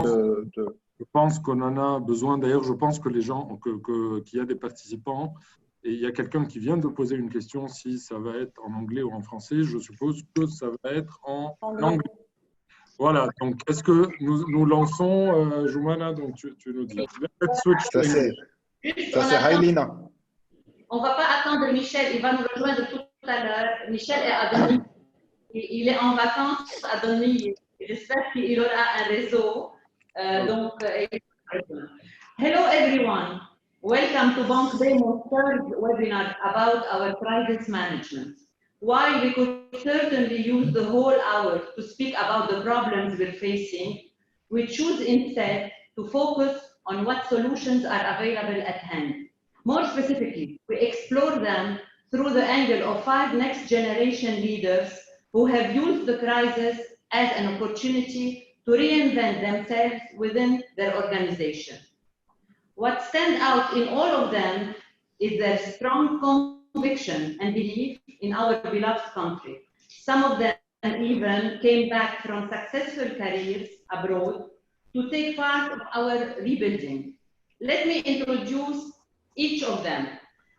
Je pense qu'on en a besoin. D'ailleurs, je pense que les gens, qu'il y a des participants, et il y a quelqu'un qui vient de poser une question si ça va être en anglais ou en français. Je suppose que ça va être en anglais. Voilà, donc est-ce que nous lançons, Joumana, donc tu nous dis. Let's switch to English. Ça c'est Hailina. On ne va pas attendre Michel, il va nous rejoindre tout à l'heure. Michel est à Denis. Il est en vacances à Denis. J'espère qu'il aura un réseau. Hello everyone. Welcome to Banque BEMO's third webinar about our crisis management. While we could certainly use the whole hour to speak about the problems we're facing, we choose instead to focus on what solutions are available at hand. More specifically, we explore them through the angle of 5 next-generation leaders who have used the crisis as an opportunity to reinvent themselves within their organization. What stands out in all of them is their strong conviction and belief in our beloved country. Some of them even came back from successful careers abroad to take part of our rebuilding. Let me introduce each of them.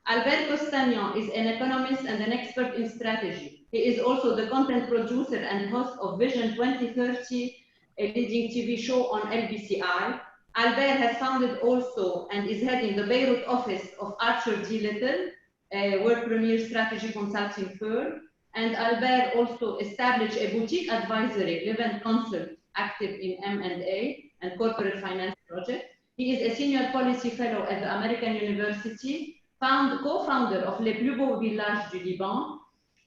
Albert Kostanian is an economist and an expert in strategy. He is also the content producer and host of Vision 2030, a leading TV show on LBCI. Albert has founded also and is heading the Beirut office of Archer D. Little, a world premier strategy consulting firm. And Albert also established a boutique advisory, Lebanon Consult, active in M&A and corporate finance project. He is a senior policy fellow at the American University, co-founder of Les Plus Beaux Villages du Liban.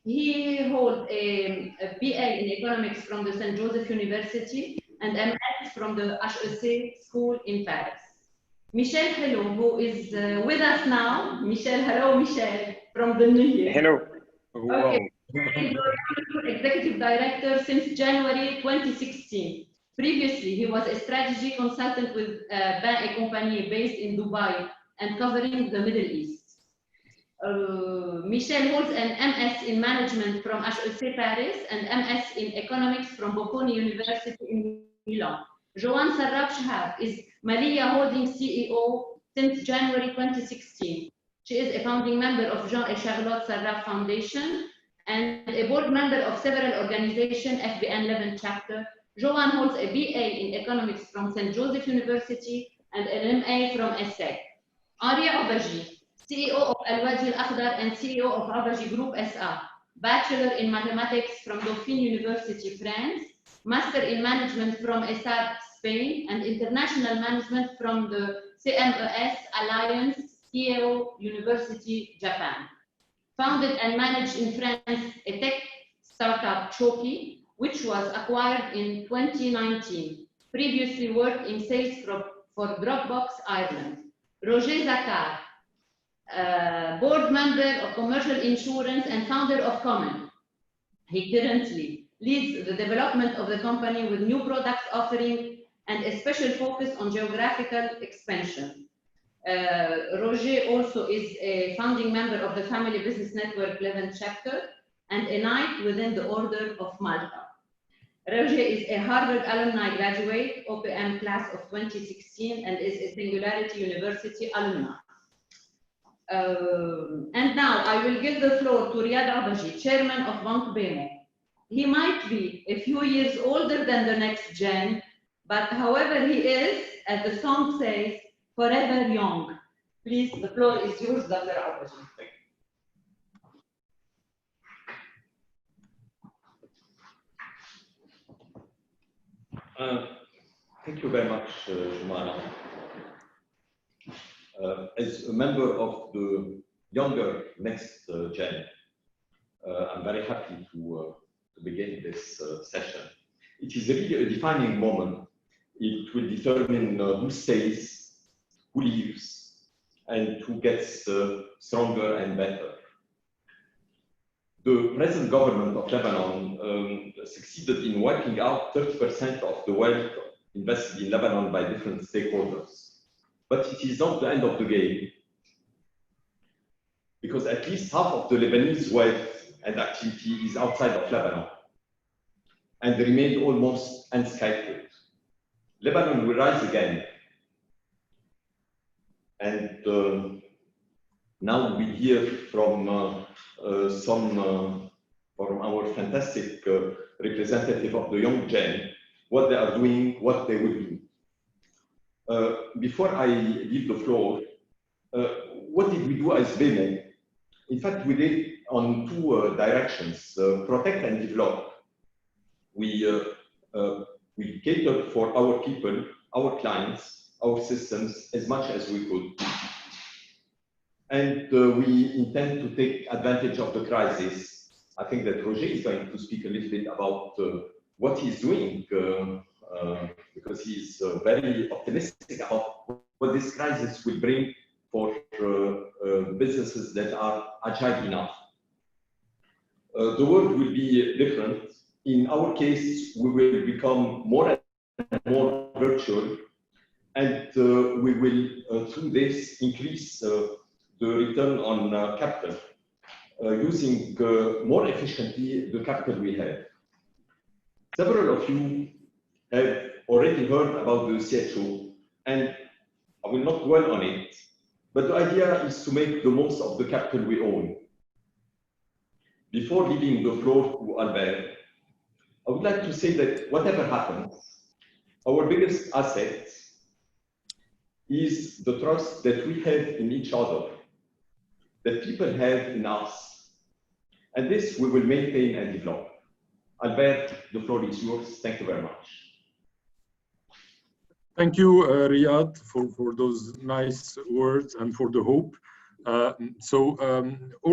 He holds a BA in economics from the St. Joseph University and MS from the HEC School in Paris. Michel Helou, who is with us now. Michel, hello, Michel, from the New Year. Hello. Okay. He's the executive director since January 2016. Previously, he was a strategy consultant with Banque BEMO based in Dubai and covering the Middle East. Michel holds an MS in management from HEC Paris and MS in economics from Bocconi University in Milan. Joanne Sarraf Chehab is Malia Holding CEO since January 2016. She is a founding member of Jean et Charlotte Sarraf Foundation and a board member of several organizations, Untitled Chapter. Joanne holds a BA in economics from St. Joseph University and an MA from ESSEC. Obegi, CEO of Wadi Akhdar and CEO of Obegi Group SA, Bachelor in Mathematics from Dauphine University, France, Master in Management from ESAB, Spain, and International Management from the CMES Alliance, Kyoto University, Japan. Founded and managed in France a tech startup, Choki, which was acquired in 2019. Previously worked in sales for Dropbox Ireland. Roger Zaccar, board member of commercial insurance and founder of Comin. He currently leads the development of the company with new product offering and a special focus on geographical expansion. Roger also is a founding member of the Family Business Network 11th chapter and a knight within the Order of Malta. Roger is a Harvard alumni graduate, OPM class of 2016, and is a Singularity University alumna. And now I will give the floor to Riad Obegi, chairman of Banque BEMO. He might be a few years older than the next gen, but however he is, as the song says, forever young. Please, the floor is yours, Dr. Obegi. Thank you very much, Joanne. As a member of the younger next gen, I'm very happy to begin this session. It is really a defining moment. It will determine who stays, who leaves, and who gets stronger and better. The present government of Lebanon succeeded in wiping out 30% of the wealth invested in Lebanon by different stakeholders. But it is not the end of the game, because at least half of the Lebanese wealth and activity is outside of Lebanon and remained almost unscathed. Lebanon will rise again. And now we hear from from our fantastic representative of the young gen, what they are doing, what they will do. Before I give the floor, what did we do as BEMO? In fact, we did on two directions, protect and develop. We catered for our people, our clients, our systems as much as we could. And we intend to take advantage of the crisis. I think that Roger is going to speak a little bit about what he's doing, because he's very optimistic about what this crisis will bring for businesses that are agile enough. The world will be different. In our case, we will become more and more virtual, and we will, through this, increase the return on capital, using more efficiently the capital we have. Several of you have already heard about the CHO, and I will not dwell on it, but the idea is to make the most of the capital we own. Before leaving the floor to Albert, I would like to say that whatever happens, our biggest asset is the trust that we have in each other, that people have in us. And this we will maintain and develop. Albert, the floor is yours. Thank you very much. Thank you, Riad, for those nice words and for the hope.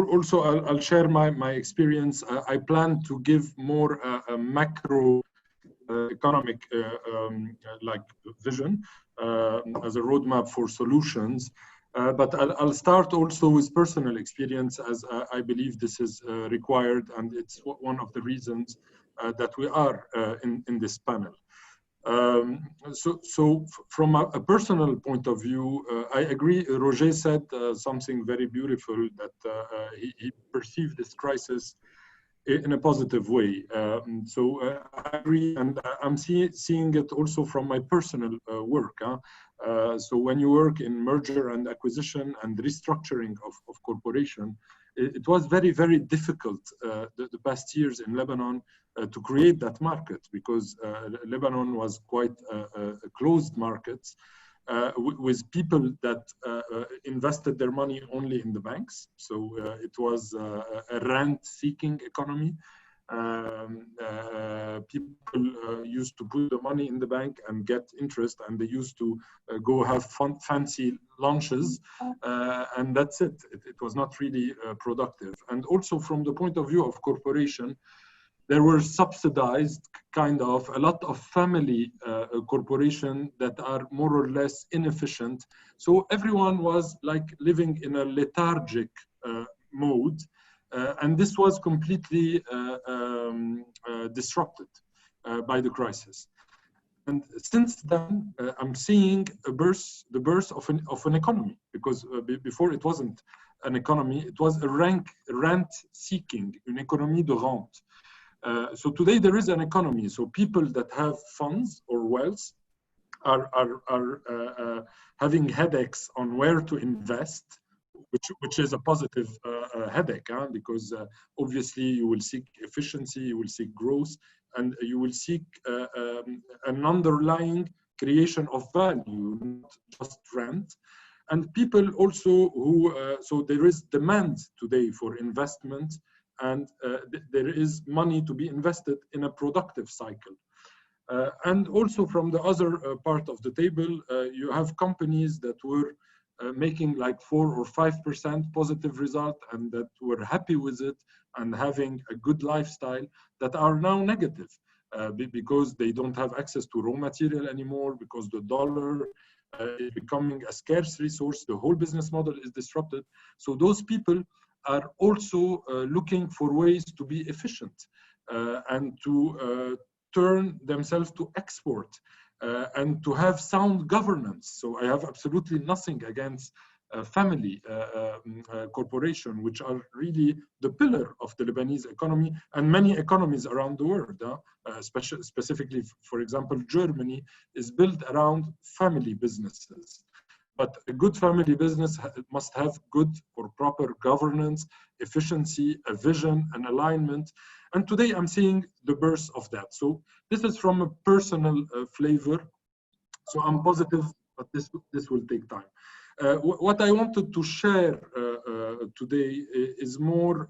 Also, I'll share my experience. I plan to give more a macro economic like vision as a roadmap for solutions. But I'll start also with personal experience, as I believe this is required, and it's one of the reasons that we are in this panel. So from a personal point of view, I agree. Roger said something very beautiful, that he perceived this crisis in a positive way. I agree, and I'm seeing it also from my personal work. So when you work in merger and acquisition and restructuring of corporation, it was very, very difficult the past years in Lebanon to create that market, because Lebanon was quite a closed market with people that invested their money only in the banks. So it was a rent-seeking economy. People used to put the money in the bank and get interest, and they used to go have fancy lunches, and that's it. It was not really productive. And also from the point of view of corporation, there were subsidized kind of a lot of family corporations that are more or less inefficient. So everyone was like living in a lethargic mode. And this was completely disrupted by the crisis. And since then, I'm seeing the birth of an economy, because before it wasn't an economy, it was a rent-seeking, une économie de rente. So today there is an economy. So people that have funds or wealth are having headaches on where to invest, which is a positive headache, because obviously you will seek efficiency, you will seek growth, and you will seek an underlying creation of value, not just rent. And people also who, so there is demand today for investment, and there is money to be invested in a productive cycle. And also from the other part of the table, you have companies that were making like 4 or 5% positive result, and that were happy with it and having a good lifestyle, that are now negative because they don't have access to raw material anymore, because the dollar is becoming a scarce resource. The whole business model is disrupted. So those people are also looking for ways to be efficient and to turn themselves to export and to have sound governance. So I have absolutely nothing against family corporation, which are really the pillar of the Lebanese economy and many economies around the world. Specifically, for example, Germany is built around family businesses. But a good family business must have good or proper governance, efficiency, a vision, an alignment. And today I'm seeing the birth of that. So this is from a personal flavor. So I'm positive, but this will take time. What I wanted to share today is more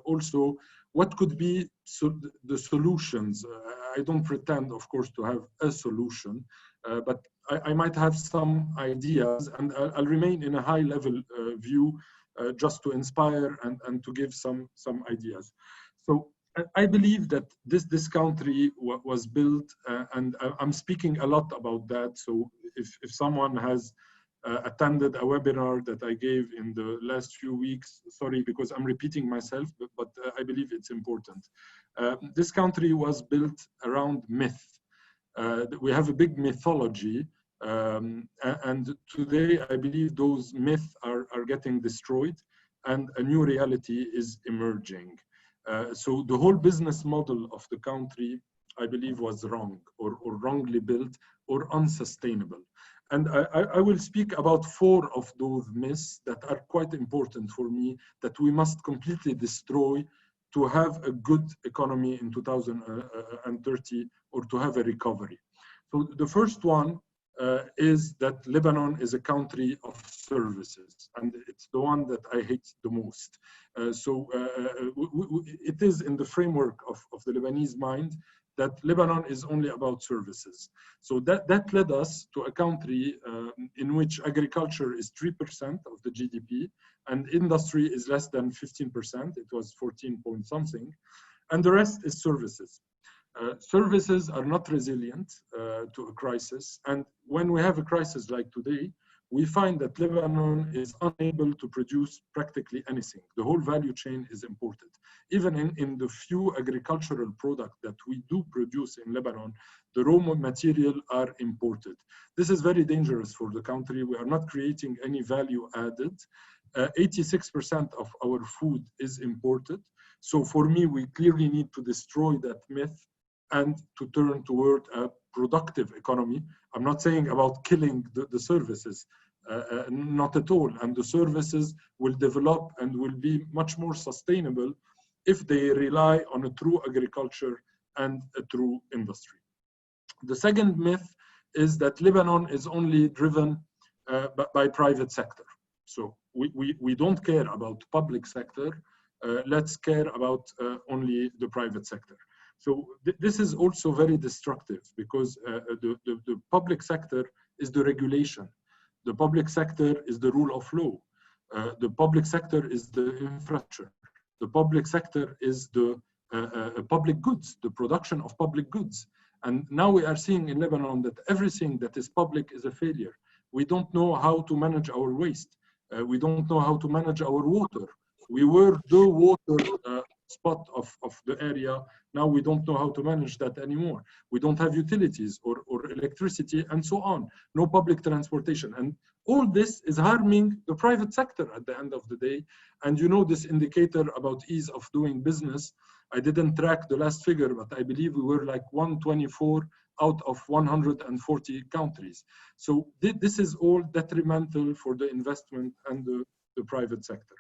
also what could be the solutions. I don't pretend, of course, to have a solution, but I might have some ideas, and I'll remain in a high-level view just to inspire and to give some ideas. So I believe that this country was built, and I'm speaking a lot about that. So if someone has attended a webinar that I gave in the last few weeks, sorry, because I'm repeating myself, but I believe it's important. This country was built around myth. We have a big mythology, and today I believe those myths are getting destroyed and a new reality is emerging. So the whole business model of the country, I believe, was wrong or wrongly built or unsustainable. And I will speak about 4 of those myths that are quite important for me, that we must completely destroy to have a good economy in 2030 or to have a recovery. So the first one is that Lebanon is a country of services, and it's the one that I hate the most. It is in the framework of the Lebanese mind that Lebanon is only about services. So that led us to a country in which agriculture is 3% of the GDP and industry is less than 15%. It was 14 point something. And the rest is services. Services are not resilient to a crisis. And when we have a crisis like today, we find that Lebanon is unable to produce practically anything. The whole value chain is imported. Even in the few agricultural products that we do produce in Lebanon, the raw material are imported. This is very dangerous for the country. We are not creating any value added. 86% of our food is imported. So for me, we clearly need to destroy that myth and to turn toward a productive economy. I'm not saying about killing the services, not at all. And the services will develop and will be much more sustainable if they rely on a true agriculture and a true industry. The second myth is that Lebanon is only driven by private sector. So we don't care about public sector. Let's care about only the private sector. So this is also very destructive because the public sector is the regulation. The public sector is the rule of law. The public sector is the infrastructure. The public sector is the public goods, the production of public goods. And now we are seeing in Lebanon that everything that is public is a failure. We don't know how to manage our waste. We don't know how to manage our water. We were the water spot of the area. Now we don't know how to manage that anymore. We don't have utilities or electricity and so on. No public transportation. And all this is harming the private sector at the end of the day. And you know this indicator about ease of doing business. I didn't track the last figure, but I believe we were like 124 out of 140 countries. So this is all detrimental for the investment and the private sector.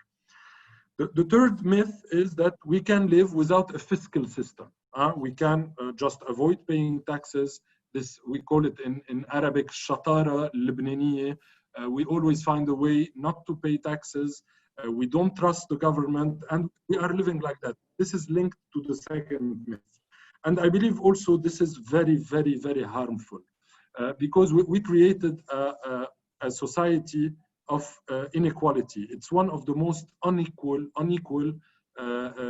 The third myth is that we can live without a fiscal system. We can just avoid paying taxes. This, we call it in Arabic, shatara Lebanese. We always find a way not to pay taxes. We don't trust the government, and we are living like that. This is linked to the second myth. And I believe also this is very, very, very harmful because we created a society of inequality. It's one of the most unequal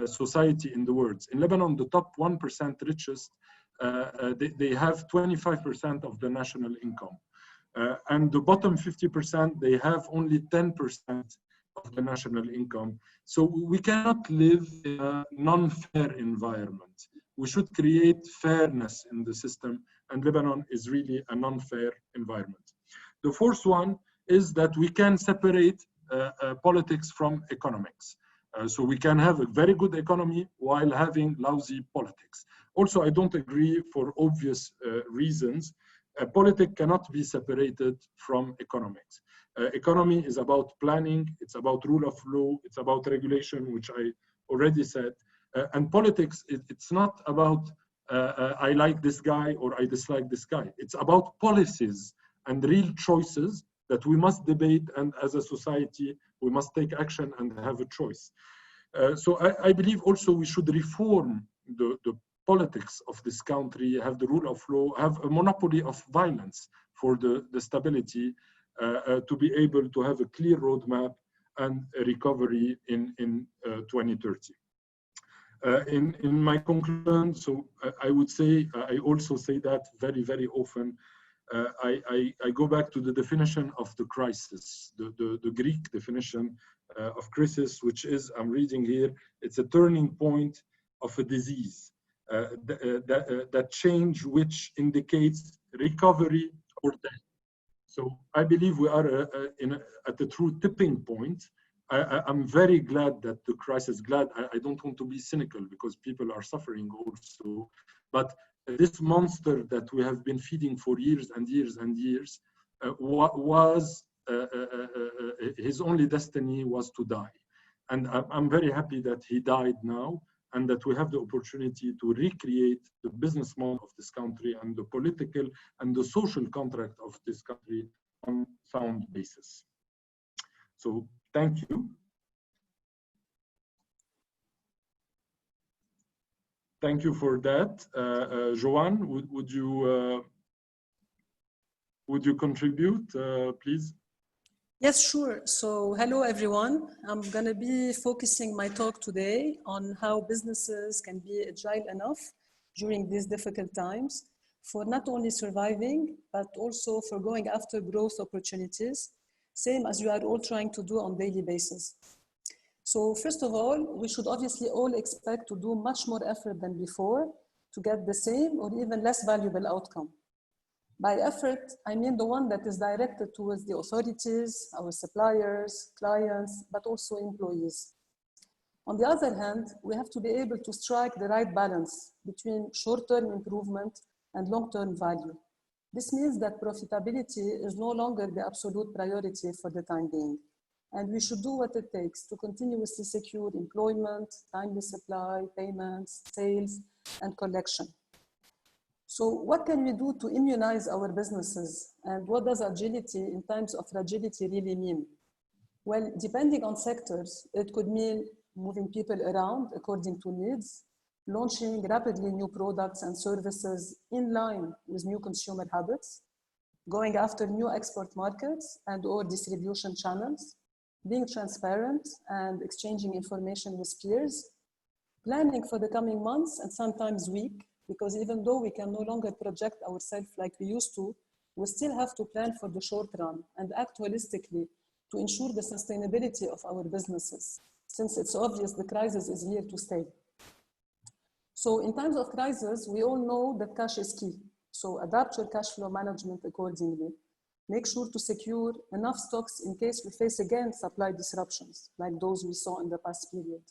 society in the world. In Lebanon, the top 1% richest, they have 25% of the national income. And the bottom 50%, they have only 10% of the national income. So we cannot live in a non-fair environment. We should create fairness in the system, and Lebanon is really a non-fair environment. The fourth one is that we can separate politics from economics. So we can have a very good economy while having lousy politics. Also, I don't agree for obvious reasons. Politics cannot be separated from economics. Economy is about planning, it's about rule of law, it's about regulation, which I already said. And politics, it's not about I like this guy or I dislike this guy. It's about policies and real choices that we must debate, and as a society, we must take action and have a choice. So I believe also we should reform the politics of this country, have the rule of law, have a monopoly of violence for the stability, to be able to have a clear roadmap and a recovery in 2030. In my conclusion, so I would say, I also say that very, very often, I go back to the definition of the crisis, the Greek definition of crisis, which is, I'm reading here, it's a turning point of a disease, that change which indicates recovery or death. So I believe we are at the true tipping point. I'm very glad that the crisis, I don't want to be cynical because people are suffering also, but this monster that we have been feeding for years and years and years was, his only destiny was to die. And I'm very happy that he died now, and that we have the opportunity to recreate the business model of this country and the political and the social contract of this country on sound basis. So thank you. Thank you for that. Joanne, would you contribute, please? Yes, sure. So hello, everyone. I'm going to be focusing my talk today on how businesses can be agile enough during these difficult times for not only surviving, but also for going after growth opportunities, same as you are all trying to do on a daily basis. So first of all, we should obviously all expect to do much more effort than before to get the same or even less valuable outcome. By effort, I mean the one that is directed towards the authorities, our suppliers, clients, but also employees. On the other hand, we have to be able to strike the right balance between short-term improvement and long-term value. This means that profitability is no longer the absolute priority for the time being. And we should do what it takes to continuously secure employment, timely supply, payments, sales, and collection. So what can we do to immunize our businesses? And what does agility in times of fragility really mean? Well, depending on sectors, it could mean moving people around according to needs, launching rapidly new products and services in line with new consumer habits, going after new export markets and or distribution channels, being transparent and exchanging information with peers, planning for the coming months and sometimes weeks, because even though we can no longer project ourselves like we used to, we still have to plan for the short run and act holistically to ensure the sustainability of our businesses, since it's obvious the crisis is here to stay. So in times of crisis, we all know that cash is key. So adapt your cash flow management accordingly. Make sure to secure enough stocks in case we face again supply disruptions, like those we saw in the past period.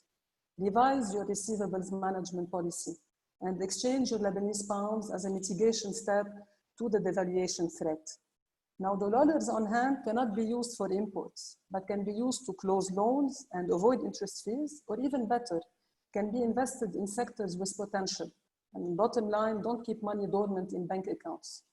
Revise your receivables management policy and exchange your Lebanese pounds as a mitigation step to the devaluation threat. Now, the dollars on hand cannot be used for imports, but can be used to close loans and avoid interest fees, or even better, can be invested in sectors with potential. I mean, bottom line, don't keep money dormant in bank accounts.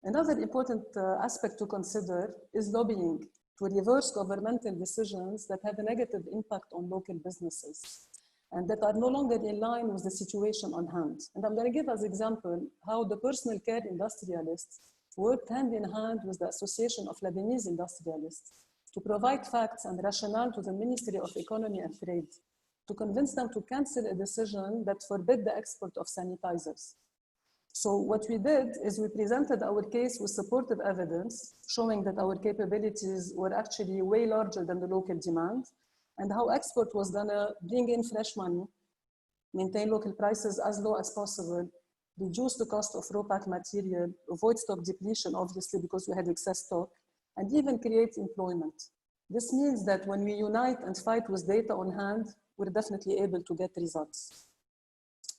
Another important aspect to consider is lobbying to reverse governmental decisions that have a negative impact on local businesses and that are no longer in line with the situation on hand. And I'm going to give as example how the personal care industrialists worked hand in hand with the Association of Lebanese Industrialists to provide facts and rationale to the Ministry of Economy and Trade to convince them to cancel a decision that forbid the export of sanitizers. So what we did is we presented our case with supportive evidence showing that our capabilities were actually way larger than the local demand, and how export was gonna bring in fresh money, maintain local prices as low as possible, reduce the cost of raw pack material, avoid stock depletion, obviously, because we had excess stock, and even create employment. This means that when we unite and fight with data on hand, we're definitely able to get results.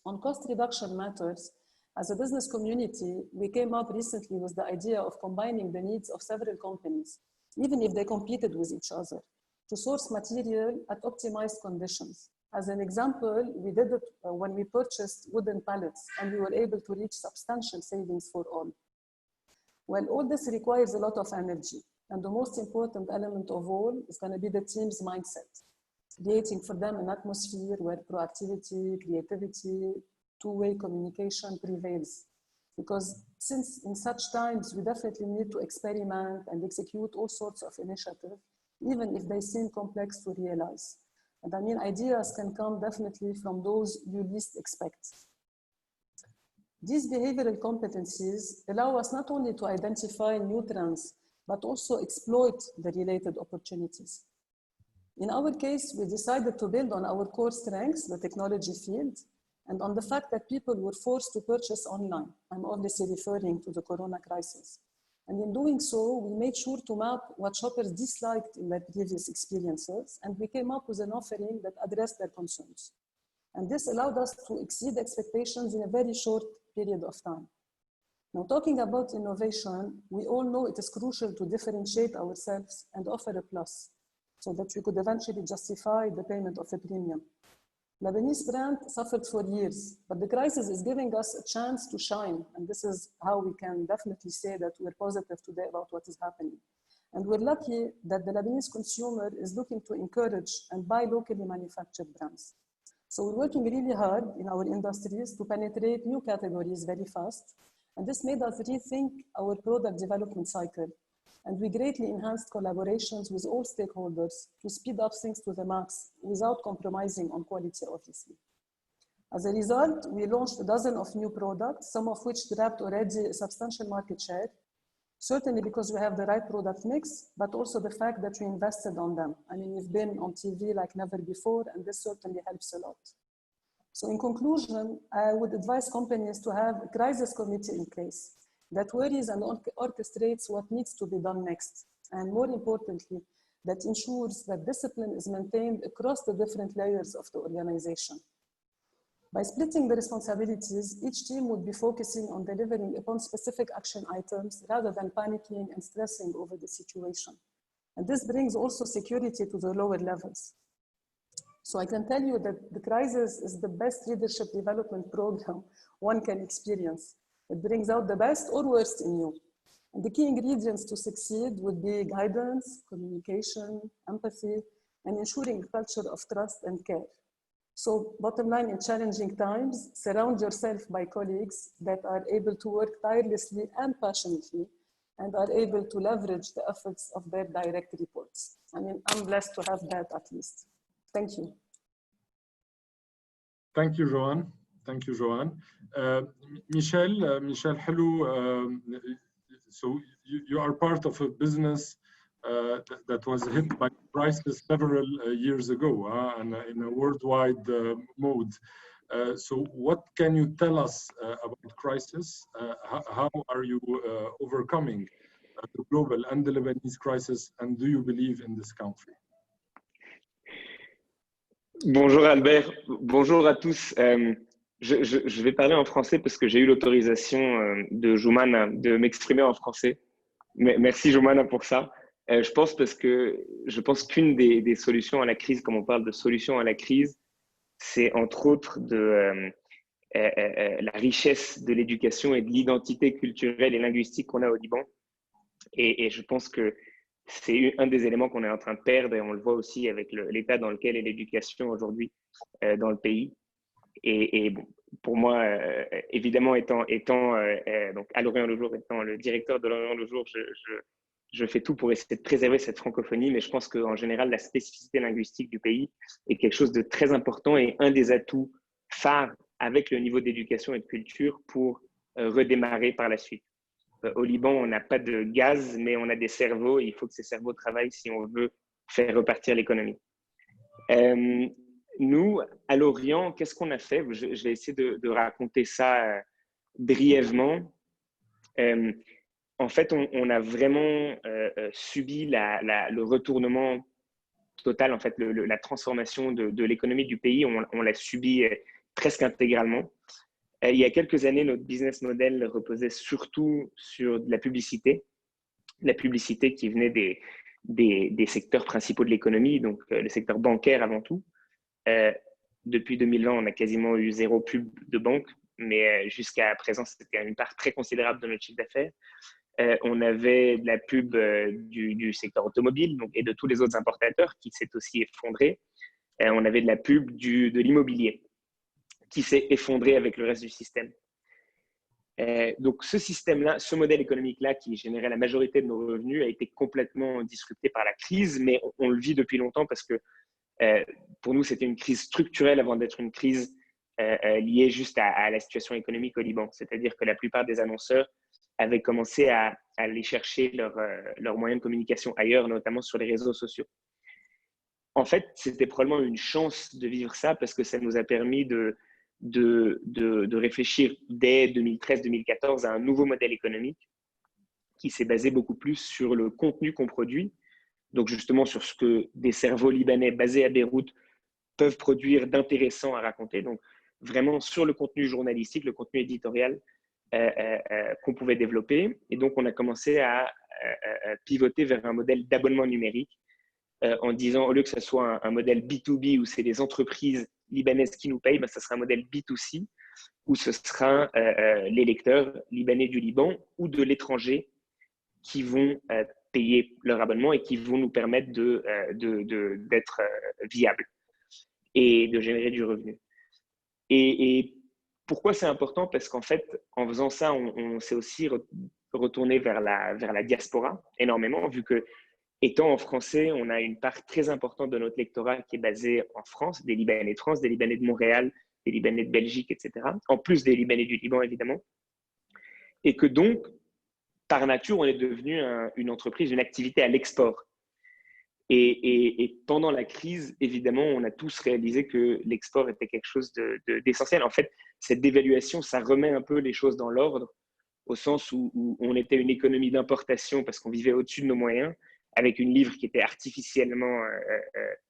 On cost reduction matters, as a business community, we came up recently with the idea of combining the needs of several companies, even if they competed with each other, to source material at optimized conditions. As an example, we did it when we purchased wooden pallets, and we were able to reach substantial savings for all. Well, all this requires a lot of energy, and the most important element of all is going to be the team's mindset, creating for them an atmosphere where proactivity, creativity, two-way communication prevails. Because since in such times, we definitely need to experiment and execute all sorts of initiatives, even if they seem complex to realize. And I mean, ideas can come definitely from those you least expect. These behavioral competencies allow us not only to identify new trends, but also exploit the related opportunities. In our case, we decided to build on our core strengths, the technology field, and on the fact that people were forced to purchase online. I'm obviously referring to the Corona crisis. And in doing so, we made sure to map what shoppers disliked in their previous experiences, and we came up with an offering that addressed their concerns. And this allowed us to exceed expectations in a very short period of time. Now, talking about innovation, we all know it is crucial to differentiate ourselves and offer a plus, so that we could eventually justify the payment of a premium. Lebanese brand suffered for years, but the crisis is giving us a chance to shine. And this is how we can definitely say that we're positive today about what is happening. And we're lucky that the Lebanese consumer is looking to encourage and buy locally manufactured brands. So we're working really hard in our industries to penetrate new categories very fast. And this made us rethink our product development cycle. And we greatly enhanced collaborations with all stakeholders to speed up things to the max without compromising on quality, obviously. As a result, we launched a dozen of new products, some of which grabbed already a substantial market share, certainly because we have the right product mix, but also the fact that we invested on them. I mean, we've been on TV like never before, and this certainly helps a lot. So in conclusion, I would advise companies to have a crisis committee in place that worries and orchestrates what needs to be done next. And more importantly, that ensures that discipline is maintained across the different layers of the organization. By splitting the responsibilities, each team would be focusing on delivering upon specific action items rather than panicking and stressing over the situation. And this brings also security to the lower levels. So I can tell you that the crisis is the best leadership development program one can experience. It brings out the best or worst in you. And the key ingredients to succeed would be guidance, communication, empathy, and ensuring a culture of trust and care. So bottom line, in challenging times, surround yourself by colleagues that are able to work tirelessly and passionately and are able to leverage the efforts of their direct reports. I mean, I'm blessed to have that at least. Thank you. Thank you, Joanne. Thank you, Joanne. Michel, Helou, so you are part of a business that was hit by crisis several years ago and in a worldwide mode. So what can you tell us about crisis? How are you overcoming the global and the Lebanese crisis, and do you believe in this country? Bonjour Albert, bonjour à tous. Je vais parler en français parce que j'ai eu l'autorisation de Joanne de m'exprimer en français. Merci Joanne pour ça. Je pense qu'une des solutions à la crise, comme on parle de solutions à la crise, c'est entre autres la richesse de l'éducation et de l'identité culturelle et linguistique qu'on a au Liban. Et je pense que c'est un des éléments qu'on est en train de perdre, et on le voit aussi avec l'état dans lequel est l'éducation aujourd'hui dans le pays. Et bon, pour moi, évidemment, étant donc à L'Orient le Jour, étant le directeur de L'Orient le Jour, je fais tout pour essayer de préserver cette francophonie, mais je pense qu'en général, la spécificité linguistique du pays est quelque chose de très important et un des atouts phares avec le niveau d'éducation et de culture pour redémarrer par la suite. Au Liban, on n'a pas de gaz, mais on a des cerveaux, et il faut que ces cerveaux travaillent si on veut faire repartir l'économie. Nous, à l'Orient, qu'est-ce qu'on a fait? Je vais essayer de raconter ça brièvement. en fait, on a vraiment subi le retournement total, en fait, la transformation de l'économie du pays. On l'a subi presque intégralement. Il y a quelques années, notre business model reposait surtout sur de la publicité qui venait des secteurs principaux de l'économie, donc le secteur bancaire avant tout. Depuis 2020, on a quasiment eu 0 pub de banque, mais jusqu'à présent, c'était une part très considérable de notre chiffre d'affaires. On avait de la pub du secteur automobile et de tous les autres importateurs qui s'est aussi effondré. On avait de la pub de l'immobilier qui s'est effondré avec le reste du système. Donc ce système-là, ce modèle économique-là qui générait la majorité de nos revenus a été complètement disrupté par la crise, mais on le vit depuis longtemps parce que pour nous, c'était une crise structurelle avant d'être une crise liée juste à la situation économique au Liban. C'est-à-dire que la plupart des annonceurs avaient commencé à aller chercher leurs moyens de communication ailleurs, notamment sur les réseaux sociaux. En fait, c'était probablement une chance de vivre ça parce que ça nous a permis de réfléchir dès 2013-2014 à un nouveau modèle économique qui s'est basé beaucoup plus sur le contenu qu'on produit, donc justement sur ce que des cerveaux libanais basés à Beyrouth peuvent produire d'intéressant à raconter, donc vraiment sur le contenu journalistique, le contenu éditorial qu'on pouvait développer. Et donc, on a commencé à pivoter vers un modèle d'abonnement numérique en disant, au lieu que ce soit un modèle B2B où c'est les entreprises libanaises qui nous payent, ben, ça sera un modèle B2C où ce sera les lecteurs libanais du Liban ou de l'étranger qui vont payer leur abonnement et qui vont nous permettre d'être viables et de générer du revenu. Et pourquoi c'est important? Parce qu'en fait, en faisant ça, on s'est aussi retourné vers la diaspora énormément, vu que, étant en français, on a une part très importante de notre lectorat qui est basée en France, des Libanais de France, des Libanais de Montréal, des Libanais de Belgique, etc. En plus des Libanais du Liban, évidemment. Et que donc, par nature, on est devenu une entreprise, une activité à l'export. Et pendant la crise, évidemment, on a tous réalisé que l'export était quelque chose d'essentiel. En fait, cette dévaluation, ça remet un peu les choses dans l'ordre, au sens où on était une économie d'importation parce qu'on vivait au-dessus de nos moyens, avec une livre qui était artificiellement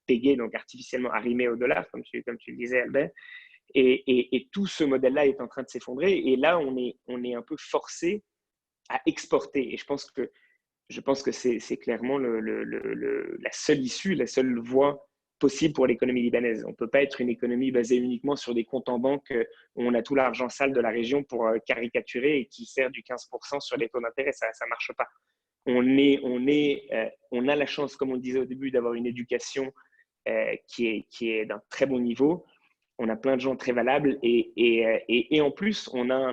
payée, donc artificiellement arrimée au dollar, comme tu le disais, Albert. Et tout ce modèle-là est en train de s'effondrer. Et là, on est un peu forcé à exporter. Et je pense que c'est clairement la seule issue, la seule voie possible pour l'économie libanaise. On ne peut pas être une économie basée uniquement sur des comptes en banque où on a tout l'argent sale de la région pour caricaturer et qui sert du 15% sur les taux d'intérêt. Ça ne marche pas. On a la chance, comme on le disait au début, d'avoir une éducation qui est d'un très bon niveau. On a plein de gens très valables et en plus, on a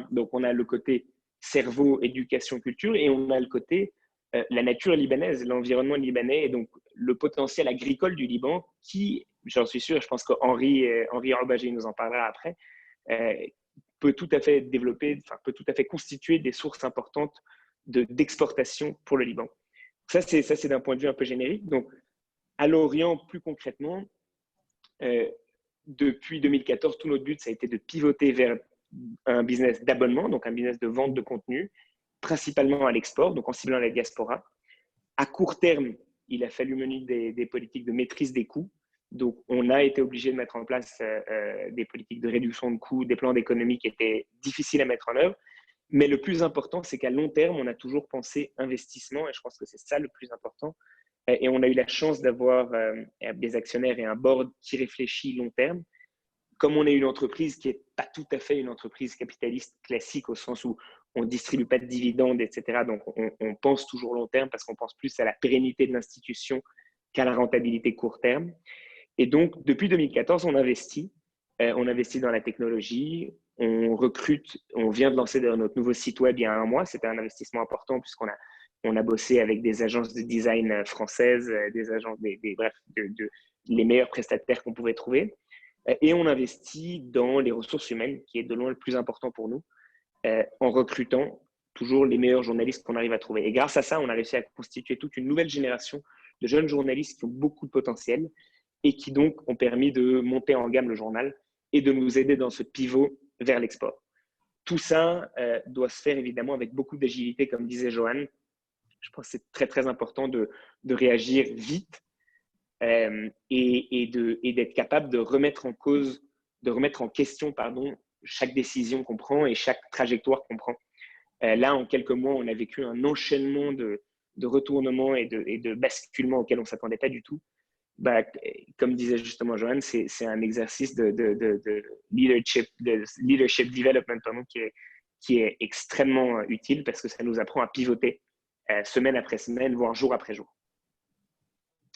le côté cerveau, éducation, culture et on a le côté la nature libanaise, l'environnement libanais et donc le potentiel agricole du Liban qui, j'en suis sûr, je pense qu'Henri Obegi nous en parlera après, peut tout à fait peut tout à fait constituer des sources importantes d'exportation pour le Liban. Ça, c'est d'un point de vue un peu générique. Donc, à l'Orient, plus concrètement, depuis 2014, tout notre but, ça a été de pivoter vers un business d'abonnement, donc un business de vente de contenu, principalement à l'export, donc en ciblant la diaspora. À court terme, il a fallu mener des politiques de maîtrise des coûts. Donc, on a été obligé de mettre en place des politiques de réduction de coûts, des plans d'économie qui étaient difficiles à mettre en œuvre. Mais le plus important, c'est qu'à long terme, on a toujours pensé investissement, et je pense que c'est ça le plus important. Et on a eu la chance d'avoir des actionnaires et un board qui réfléchit long terme. Comme on est une entreprise qui n'est pas tout à fait une entreprise capitaliste classique au sens où on ne distribue pas de dividendes, etc. Donc, on pense toujours long terme parce qu'on pense plus à la pérennité de l'institution qu'à la rentabilité court terme. Et donc, depuis 2014, on investit dans la technologie, on recrute, on vient de lancer notre nouveau site web il y a 1 mois. C'était un investissement important puisqu'on a bossé avec des agences de design françaises, des agences, bref, les meilleurs prestataires qu'on pouvait trouver. Et on investit dans les ressources humaines, qui est de loin le plus important pour nous, en recrutant toujours les meilleurs journalistes qu'on arrive à trouver. Et grâce à ça, on a réussi à constituer toute une nouvelle génération de jeunes journalistes qui ont beaucoup de potentiel et qui donc ont permis de monter en gamme le journal et de nous aider dans ce pivot vers l'export. tout ça doit se faire évidemment avec beaucoup d'agilité, comme disait Joanne. Je pense que c'est très, très important de réagir vite et d'être capable de remettre en question, chaque décision qu'on prend et chaque trajectoire qu'on prend. Là, en quelques mois, on a vécu un enchaînement de retournements et de basculements auxquels on ne s'attendait pas du tout. Comme disait justement Joanne, c'est un exercice de leadership development qui est extrêmement utile parce que ça nous apprend à pivoter semaine après semaine, voire jour après jour.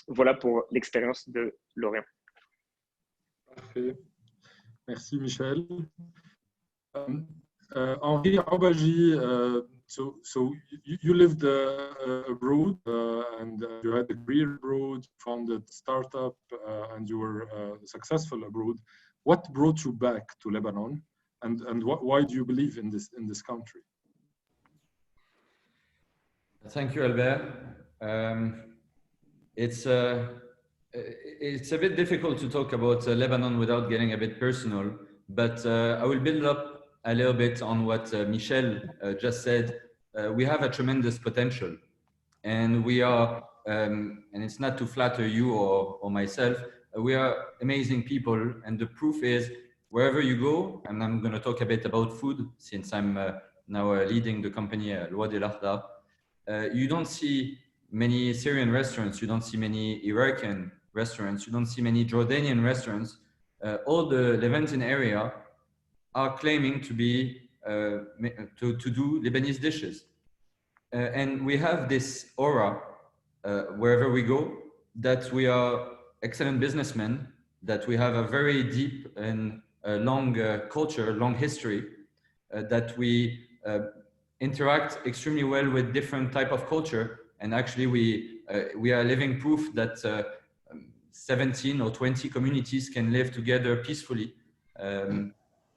Voilà pour l'expérience de Lorient. Parfait. Merci Michel. Henri, Obegi, so you lived abroad and you had a career abroad, founded startup, and you were successful abroad. What brought you back to Lebanon, and why do you believe in this country? Thank you, Albert. It's a bit difficult to talk about Lebanon without getting a bit personal, but I will build up a little bit on what Michel just said. We have a tremendous potential, and we are, and it's not to flatter you or myself, we are amazing people, and the proof is wherever you go, and I'm going to talk a bit about food since I'm now leading the company Wadi Akhdar. You don't see many Syrian restaurants, you don't see many Iraqi restaurants, you don't see many Jordanian restaurants. All the Levanten area are claiming to be to do Lebanese dishes, and we have this aura wherever we go that we are excellent businessmen, that we have a very deep and long culture, long history, that we interact extremely well with different type of culture, and actually we are living proof that 17 or 20 communities can live together peacefully.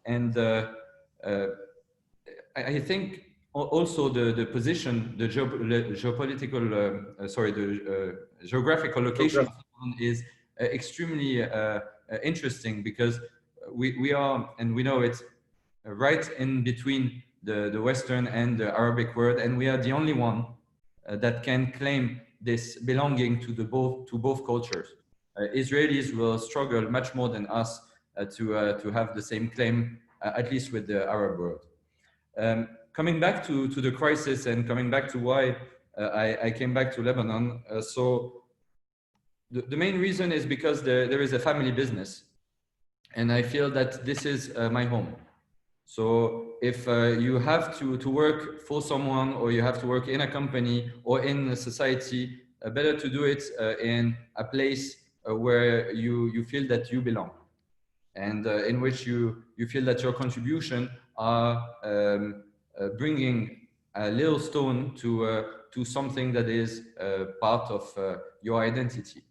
And I think also the position, the geographical location is extremely interesting because we are, and we know it's right in between the Western and the Arabic world, and we are the only one that can claim this belonging to both cultures. Israelis will struggle much more than us to have the same claim, at least with the Arab world. Coming back to the crisis and coming back to why I came back to Lebanon, so the main reason is because there is a family business, and I feel that this is my home. So if you have to work for someone, or you have to work in a company or in a society, better to do it in a place where you feel that you belong, and in which you feel that your contribution are bringing a little stone to something that is part of your identity.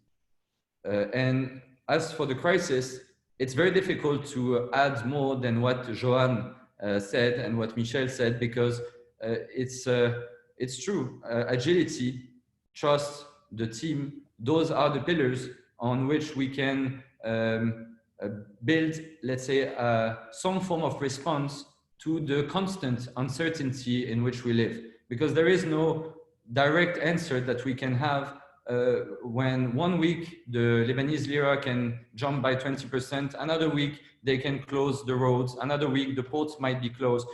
And as for the crisis, it's very difficult to add more than what Joanne said and what Michel said, because it's true. Agility, trust, the team, those are the pillars on which we can build, let's say, some form of response to the constant uncertainty in which we live. Because there is no direct answer that we can have when one week the Lebanese lira can jump by 20%, another week they can close the roads, another week the ports might be closed.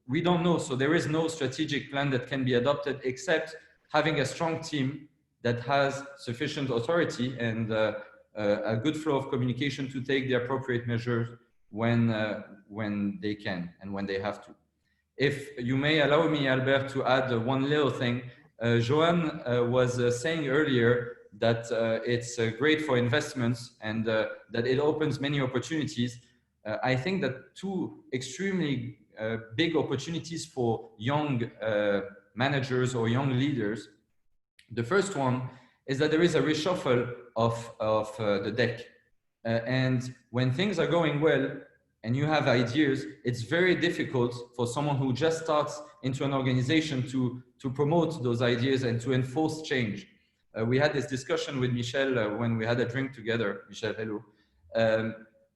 We don't know, so there is no strategic plan that can be adopted except having a strong team that has sufficient authority and a good flow of communication to take the appropriate measures when they can and when they have to. If you may allow me, Albert, to add one little thing. Joanne was saying earlier that it's great for investments and that it opens many opportunities. I think that two extremely big opportunities for young managers or young leaders. The first one is that there is a reshuffle of the deck. And when things are going well and you have ideas, it's very difficult for someone who just starts into an organization to promote those ideas and to enforce change. We had this discussion with Michel when we had a drink together, Michel, hello.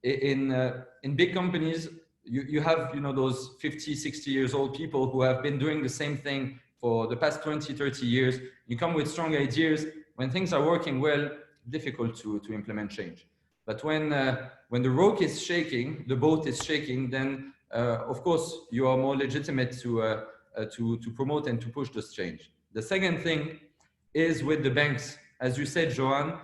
In big companies, you have, those 50, 60 years old people who have been doing the same thing for the past 20, 30 years. You come with strong ideas. When things are working well, difficult to implement change. But when the rope is shaking, the boat is shaking, then of course you are more legitimate to promote and to push this change. The second thing is with the banks, as you said, Joanne,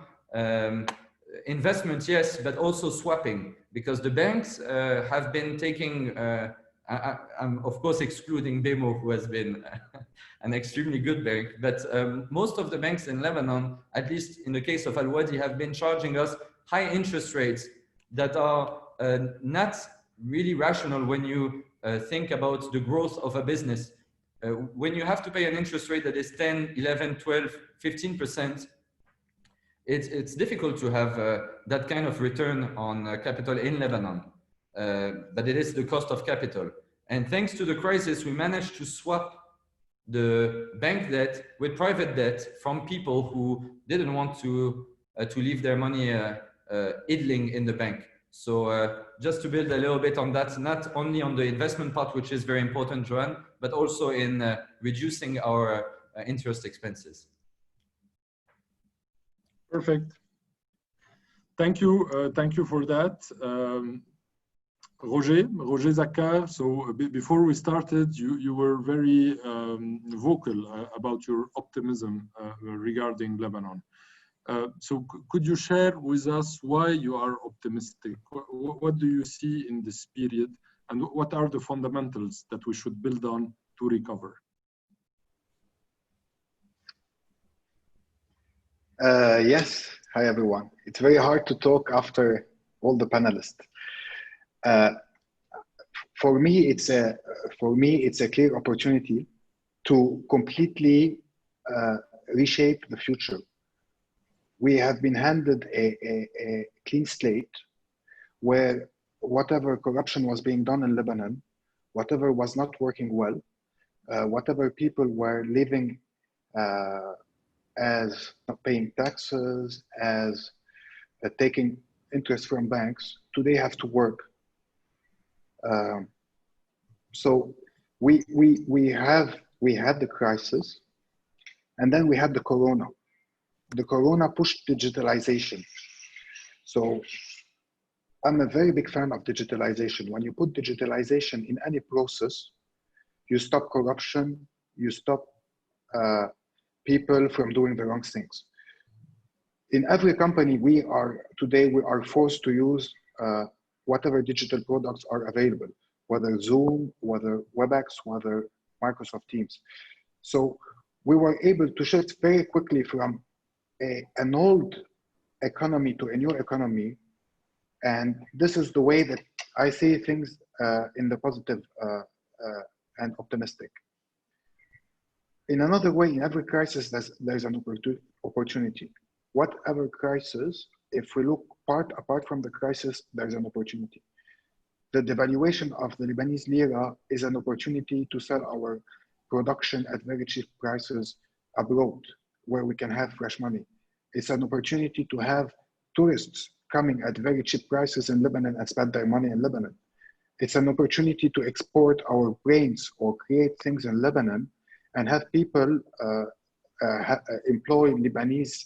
investment, yes, but also swapping, because the banks have been taking, I'm of course excluding BEMO, who has been an extremely good bank, but most of the banks in Lebanon, at least in the case of Wadi, have been charging us high interest rates that are not really rational when you think about the growth of a business. When you have to pay an interest rate that is 10, 11, 12, 15%, it's difficult to have that kind of return on capital in Lebanon, but it is the cost of capital. And thanks to the crisis, we managed to swap the bank debt with private debt from people who didn't want to leave their money idling in the bank. So just to build a little bit on that, not only on the investment part, which is very important, Joanne, but also in reducing our interest expenses. Perfect. Thank you for that. Roger Zaccar, so before we started, you were very vocal about your optimism regarding Lebanon. So could you share with us why you are optimistic? What do you see in this period, and what are the fundamentals that we should build on to recover? Yes, hi everyone. It's very hard to talk after all the panelists. For me, it's a clear opportunity to completely reshape the future. We have been handed a clean slate where whatever corruption was being done in Lebanon, whatever was not working well, whatever people were living as not paying taxes, as taking interest from banks, today have to work. So we had the crisis, and then we had the corona. The corona pushed digitalization. So I'm a very big fan of digitalization. When you put digitalization in any process, you stop corruption, you stop people from doing the wrong things. In every company, we are forced to use whatever digital products are available, whether Zoom, whether WebEx, whether Microsoft Teams. So we were able to shift very quickly from an old economy to a new economy. And this is the way that I see things in the positive and optimistic. In another way, in every crisis, there's an opportunity. Whatever crisis, if we look apart from the crisis, there's an opportunity. The devaluation of the Lebanese lira is an opportunity to sell our production at very cheap prices abroad, where we can have fresh money. It's an opportunity to have tourists coming at very cheap prices in Lebanon and spend their money in Lebanon. It's an opportunity to export our brains or create things in Lebanon and have people employ Lebanese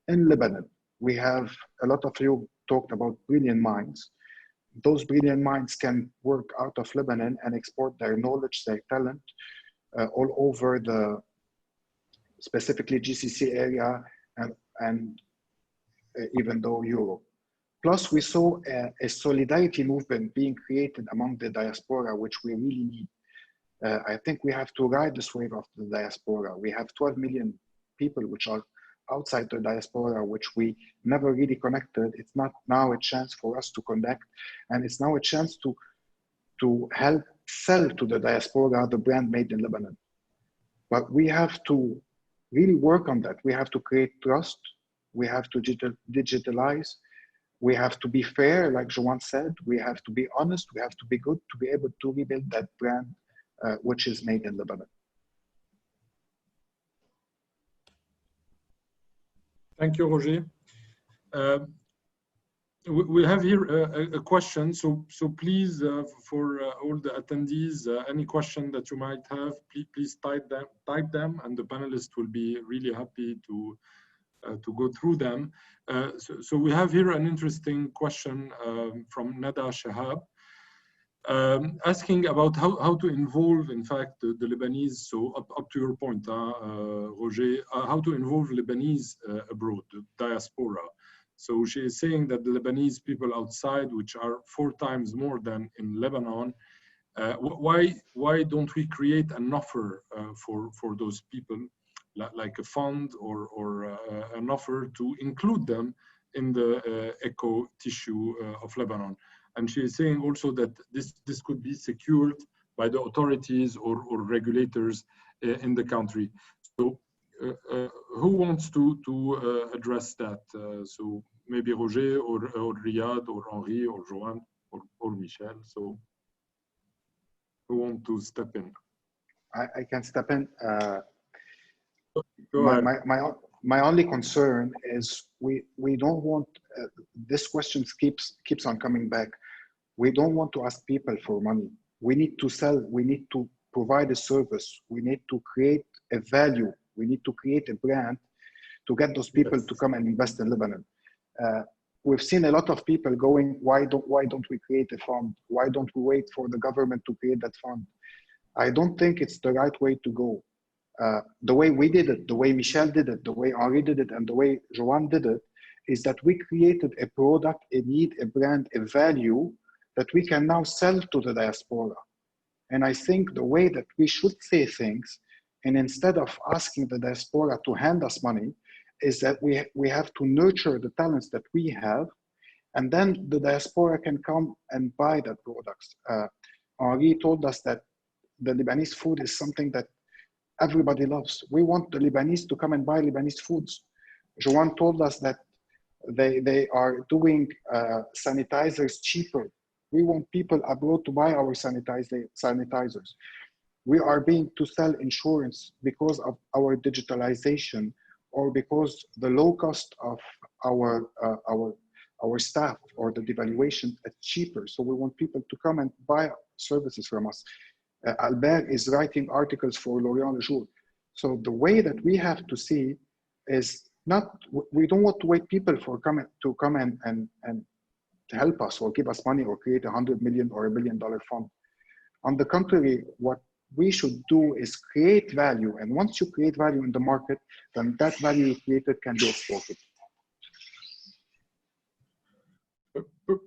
in Lebanon. We have, a lot of you talked about brilliant minds. Those brilliant minds can work out of Lebanon and export their knowledge, their talent all over the specifically GCC area and even though Europe. Plus, we saw a solidarity movement being created among the diaspora, which we really need. I think we have to ride this wave of the diaspora. We have 12 million people which are outside the diaspora, which we never really connected. It's not now a chance for us to connect, and it's now a chance to help sell to the diaspora the brand made in Lebanon. But we have to really work on that. We have to create trust. We have to digitalize. We have to be fair, like Joanne said. We have to be honest. We have to be good to be able to rebuild that brand which is made in Lebanon. Thank you, Roger. We have here a question, so please, for all the attendees, any question that you might have, please type them, and the panelists will be really happy to go through them. So we have here an interesting question from Nada Chehab, asking about how to involve, in fact, the Lebanese. So up to your point, Roger, how to involve Lebanese abroad, the diaspora. So she is saying that the Lebanese people outside, which are 4 times more than in Lebanon, why don't we create an offer for those people, like a fund or an offer to include them in the eco tissue of Lebanon? And she is saying also that this could be secured by the authorities or regulators in the country. So who wants to address that? So maybe Roger or Riad or Henri or Joanne or Michel. So who want to step in? I can step in. My only concern is we don't want, this question keeps on coming back. We don't want to ask people for money. We need to sell, we need to provide a service, we need to create a value, we need to create a brand to get those people to come and invest in Lebanon. We've seen a lot of people going, why don't we create a fund? Why don't we wait for the government to create that fund? I don't think it's the right way to go. The way we did it, the way Michel did it, the way Henri did it, and the way Joanne did it, is that we created a product, a need, a brand, a value that we can now sell to the diaspora. And I think the way that we should say things, and instead of asking the diaspora to hand us money, is that we have to nurture the talents that we have, and then the diaspora can come and buy that products. Henri told us that the Lebanese food is something that everybody loves. We want the Lebanese to come and buy Lebanese foods. Joanne told us that they are doing sanitizers cheaper. We want people abroad to buy our sanitizers. We are being to sell insurance because of our digitalization, or because the low cost of our staff or the devaluation is cheaper. So we want people to come and buy services from us. Albert is writing articles for L'Orient, Jour. So the way that we have to see is not, we don't want to wait people to come and help us or give us money or create $100 million or $1 billion fund. On the contrary, what we should do is create value. And once you create value in the market, then that value you created can be exported.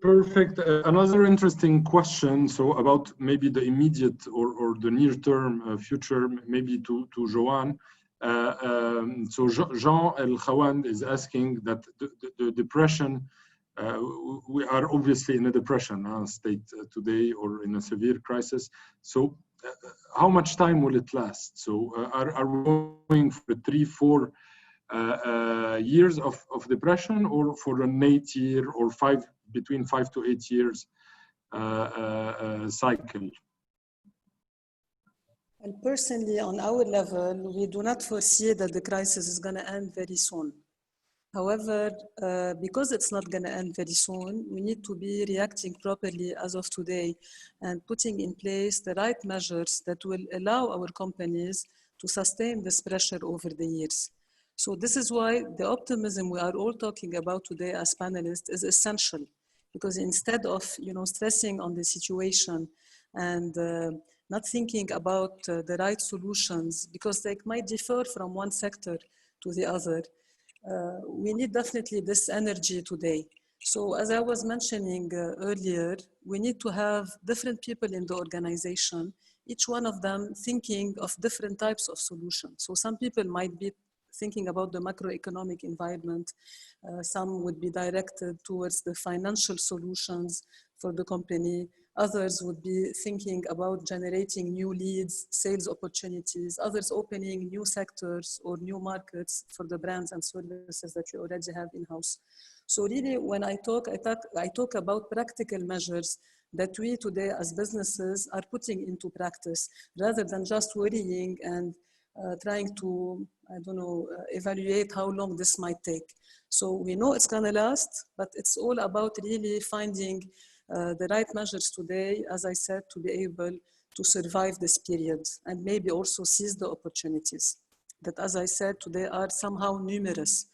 Perfect. Another interesting question, so about maybe the immediate or the near-term future, maybe to Joanne. So Jean El Khawand is asking that the depression, we are obviously in a depression state today, or in a severe crisis. So how much time will it last? So are we going for 3-4 years of depression, or for an 8-year or between 5 to 8 years cycle? And personally, on our level, we do not foresee that the crisis is going to end very soon. However, because it's not going to end very soon, we need to be reacting properly as of today and putting in place the right measures that will allow our companies to sustain this pressure over the years. So this is why the optimism we are all talking about today as panelists is essential, because instead of stressing on the situation and not thinking about the right solutions, because they might differ from one sector to the other, we need definitely this energy today. So as I was mentioning earlier, we need to have different people in the organization, each one of them thinking of different types of solutions. So some people might be thinking about the macroeconomic environment. Some would be directed towards the financial solutions for the company. Others would be thinking about generating new leads, sales opportunities, others opening new sectors or new markets for the brands and services that you already have in-house. So really, when I talk about practical measures that we today as businesses are putting into practice, rather than just worrying and trying to, I don't know, evaluate how long this might take. So we know it's gonna last, but it's all about really finding the right measures today, as I said, to be able to survive this period and maybe also seize the opportunities that, as I said, today are somehow numerous.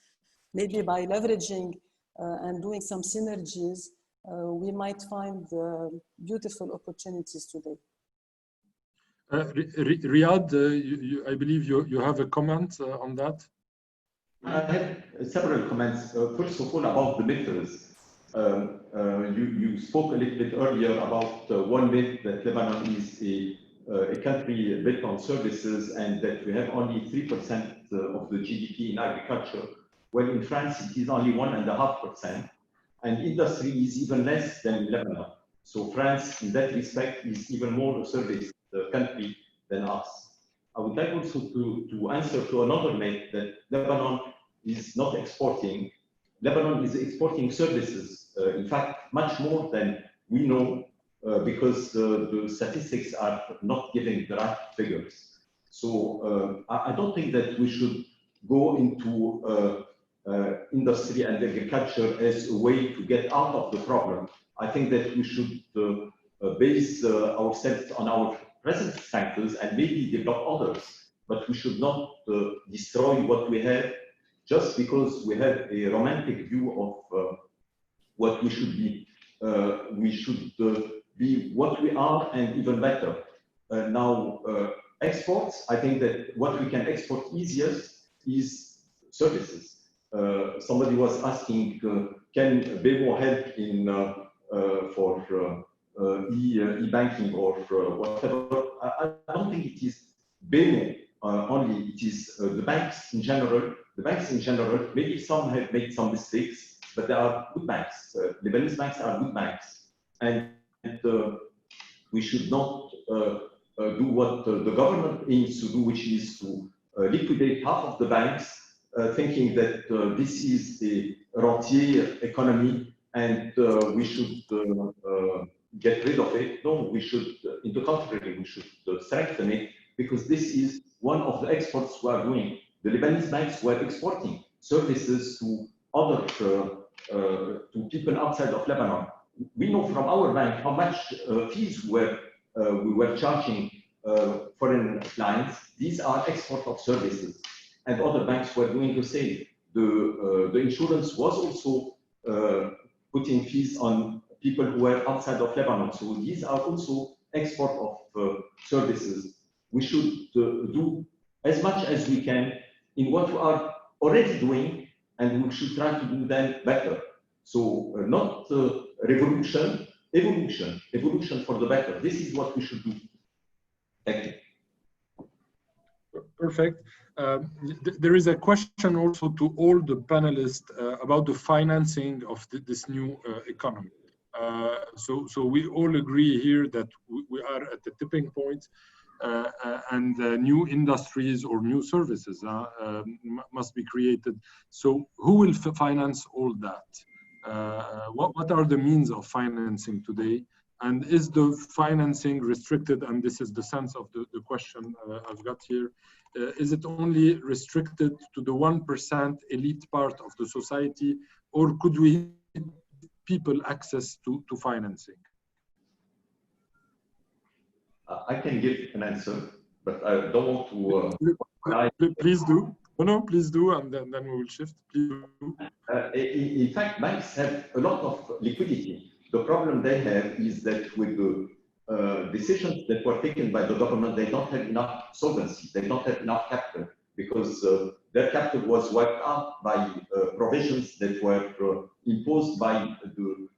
Maybe by leveraging and doing some synergies, we might find beautiful opportunities today. Riad, I believe you have a comment on that. I have several comments. First of all, about the myths. You spoke a little bit earlier about one myth that Lebanon is a country built on services and that we have only 3% of the GDP in agriculture. Well, in France, it is only 1.5%, and industry is even less than Lebanon. So France, in that respect, is even more a service country than us. I would like also to answer to another myth that Lebanon is not exporting. Lebanon is exporting services, in fact, much more than we know, because the statistics are not giving the right figures. So I don't think that we should go into industry and agriculture as a way to get out of the problem. I think that we should base ourselves on our present strengths and maybe develop others, but we should not destroy what we have just because we have a romantic view of what we should be. We should be what we are and even better. Now, exports, I think that what we can export easiest is services. Somebody was asking, can BEMO help in for e-banking or whatever? I don't think it is BEMO only, it is the banks in general. The banks in general, maybe some have made some mistakes, but they are good banks. Lebanese banks are good banks. And we should not do what the government aims to do, which is to liquidate half of the banks, thinking that this is a rentier economy and we should get rid of it. No, we should, in the contrary, we should strengthen it, because this is one of the exports we are doing. The Lebanese banks were exporting services to other, to people outside of Lebanon. We know from our bank how much fees we were charging foreign clients. These are export of services, and other banks were doing the same. The insurance was also putting fees on people who were outside of Lebanon. So these are also export of services. We should do as much as we can in what we are already doing, and we should try to do them better. So not revolution, evolution for the better. This is what we should do. Thank you. Perfect. There is a question also to all the panelists about the financing of this new economy. So we all agree here that we are at the tipping point, and new industries or new services must be created. So who will finance all that? What are the means of financing today? And is the financing restricted? And this is the sense of the question I've got here. Is it only restricted to the 1% elite part of the society, or could we give people access to financing? I can give an answer, but I don't want to. Please do. No, please do, and then we will shift. Please do. In fact, banks have a lot of liquidity. The problem they have is that with the decisions that were taken by the government, they don't have enough solvency. They don't have enough capital, because their capital was wiped out by provisions that were imposed by the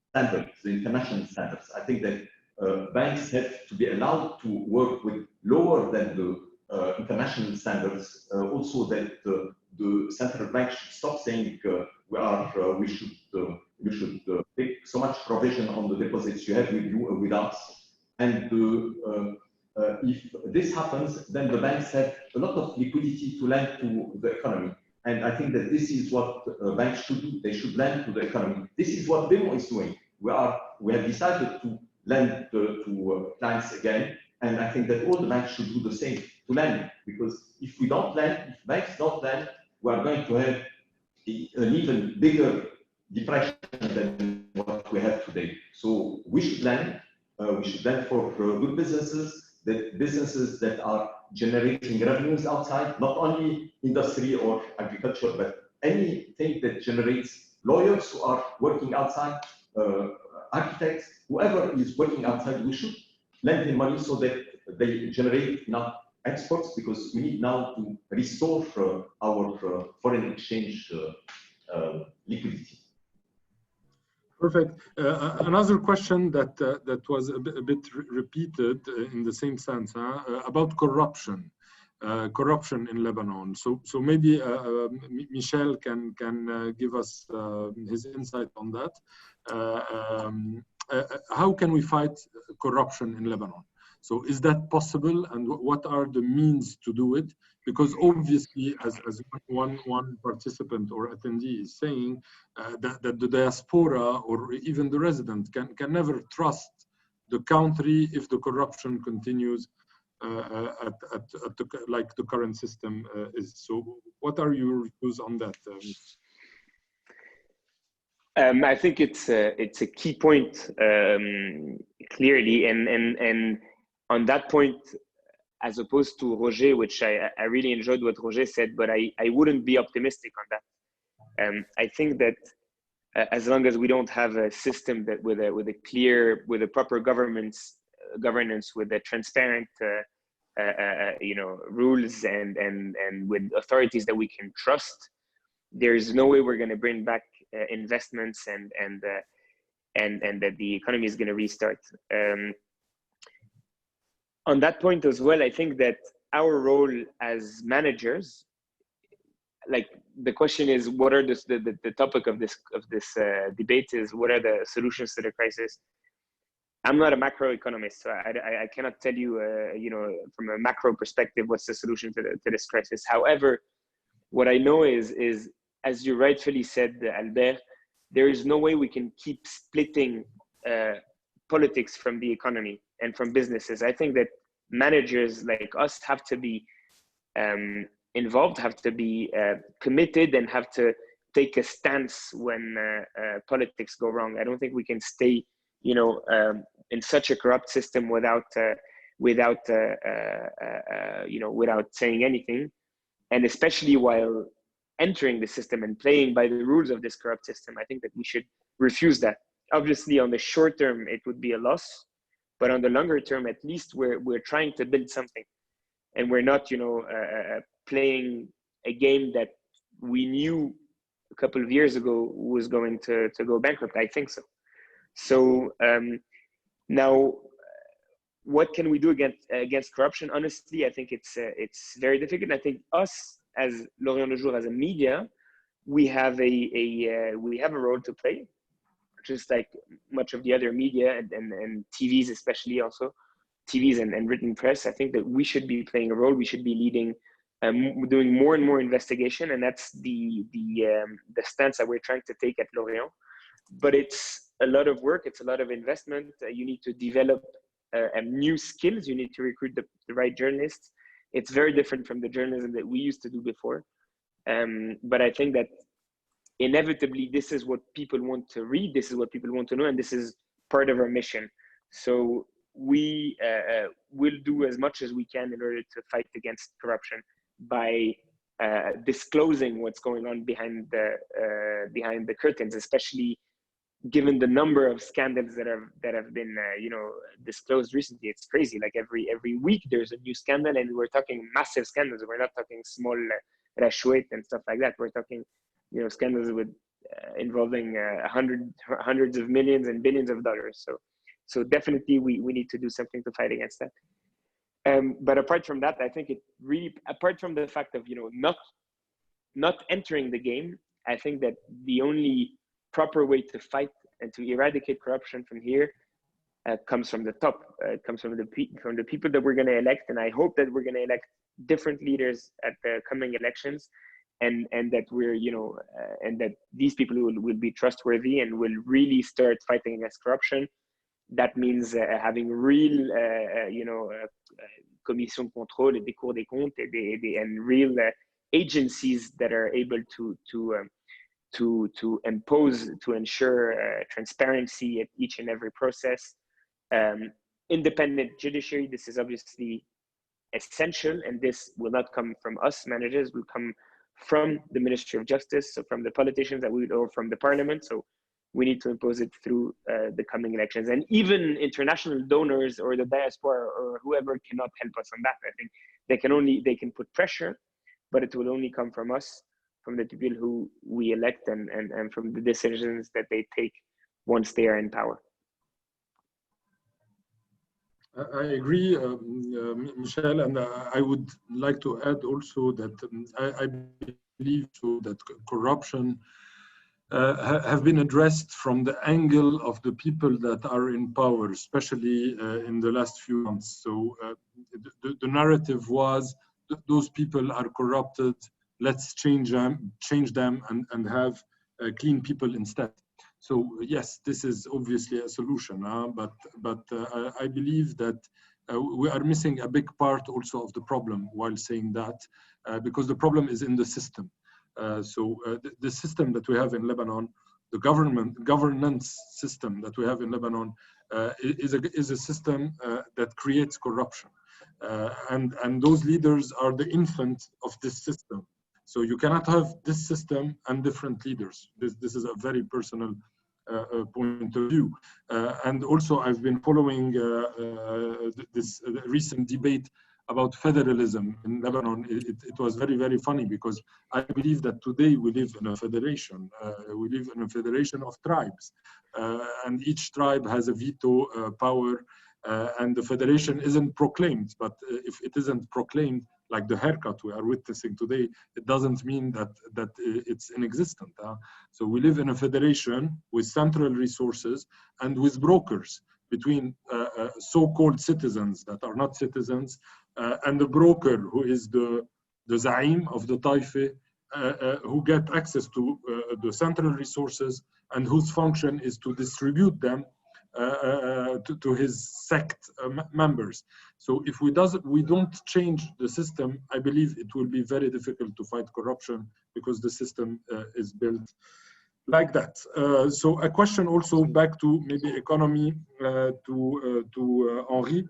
standards, the international standards. I think that banks have to be allowed to work with lower than the international standards. Also, that the central bank should stop saying we should take so much provision on the deposits you have with you or with us. And if this happens, then the banks have a lot of liquidity to lend to the economy. And I think that this is what banks should do. They should lend to the economy. This is what BEMO is doing. We have decided to lend to clients again. And I think that all the banks should do the same, to lend, because if we don't lend, if banks don't lend, we are going to have an even bigger depression than what we have today. So we should lend for good businesses, businesses that are generating revenues outside, not only industry or agriculture, but anything that generates lawyers who are working outside, architects, whoever is working outside, we should lend them money so that they generate enough exports, because we need now to restore our foreign exchange liquidity. Perfect. Another question that was a bit repeated in the same sense about corruption. Corruption in Lebanon. So maybe Michel can give us his insight on that. How can we fight corruption in Lebanon? So is that possible, and what are the means to do it? Because obviously, as one participant or attendee is saying, that the diaspora or even the resident can never trust the country if the corruption continues like the current system is. So what are your views on that? I think it's a key point, clearly, and on that point, as opposed to Roger, which I really enjoyed what Roger said, but I wouldn't be optimistic on that. I think that as long as we don't have a system that with a proper governance, with a transparent rules and with authorities that we can trust, there's no way we're going to bring back investments and that the economy is going to restart. On that point as well, I think that our role as managers, like the question is, what are the topic of this debate is, what are the solutions to the crisis? I'm not a macroeconomist, so I cannot tell you, from a macro perspective, what's the solution to this crisis. However, what I know is as you rightfully said, Albert, there is no way we can keep splitting politics from the economy and from businesses. I think that managers like us have to be involved, have to be committed, and have to take a stance when politics go wrong. I don't think we can stay, in such a corrupt system without saying anything, and especially while entering the system and playing by the rules of this corrupt system. I think that we should refuse that. Obviously, on the short term, it would be a loss, but on the longer term, at least we're trying to build something, and we're not, playing a game that we knew a couple of years ago was going to go bankrupt. I think so. So now, what can we do against corruption? Honestly, I think it's very difficult. I think us as L'Orient le Jour, as a media, we have a role to play, just like much of the other media and TVs, especially also TVs and written press. I think that we should be playing a role. We should be leading, doing more and more investigation, and that's the stance that we're trying to take at L'Orient. But it's a lot of work. It's a lot of investment. You need to develop new skills. You need to recruit the right journalists. It's very different from the journalism that we used to do before. But I think that inevitably, this is what people want to read. This is what people want to know. And this is part of our mission. So we will do as much as we can in order to fight against corruption by disclosing what's going on behind the curtains, especially given the number of scandals that have been disclosed recently. It's crazy. Like every week there's a new scandal, and we're talking massive scandals. We're not talking small rashwet and stuff like that. We're talking scandals with involving hundreds of millions and billions of dollars. So definitely we need to do something to fight against that. But apart from that, I think it really, apart from the fact of not entering the game, I think that the only proper way to fight and to eradicate corruption from here comes from the top. It comes from the people that we're going to elect, and I hope that we're going to elect different leaders at the coming elections, and that we're and that these people will be trustworthy and will really start fighting against corruption. that means having real, commission de contrôle et des cours des comptes and real agencies that are able to impose, to ensure transparency at each and every process. Independent judiciary, this is obviously essential, and this will not come from us managers, will come from the Ministry of Justice, so from the politicians that we or from the parliament. So we need to impose it through the coming elections. And even international donors or the diaspora or whoever cannot help us on that. I think they can put pressure, but it will only come from us, from the people who we elect and from the decisions that they take once they are in power. I agree, Michel, and I would like to add also that I believe so that corruption have been addressed from the angle of the people that are in power, especially in the last few months. So the narrative was that those people are corrupted, let's change them and have clean people instead. So yes, this is obviously a solution, but I believe that we are missing a big part also of the problem while saying that, because the problem is in the system. The system that we have in Lebanon, the governance system that we have in Lebanon is a system that creates corruption. And those leaders are the infant of this system. So you cannot have this system and different leaders. This is a very personal point of view. And also I've been following this recent debate about federalism in Lebanon. It was very, very funny because I believe that today we live in a federation. We live in a federation of tribes. And each tribe has a veto power, and the federation isn't proclaimed. But if it isn't proclaimed, like the haircut we are witnessing today, it doesn't mean that it's inexistent. So we live in a federation with central resources and with brokers between so-called citizens that are not citizens and the broker who is the Zaim of the Taifa, who get access to the central resources and whose function is to distribute them to his sect members. So if we don't change the system, I believe it will be very difficult to fight corruption because the system is built like that. So a question also back to maybe economy to Henri.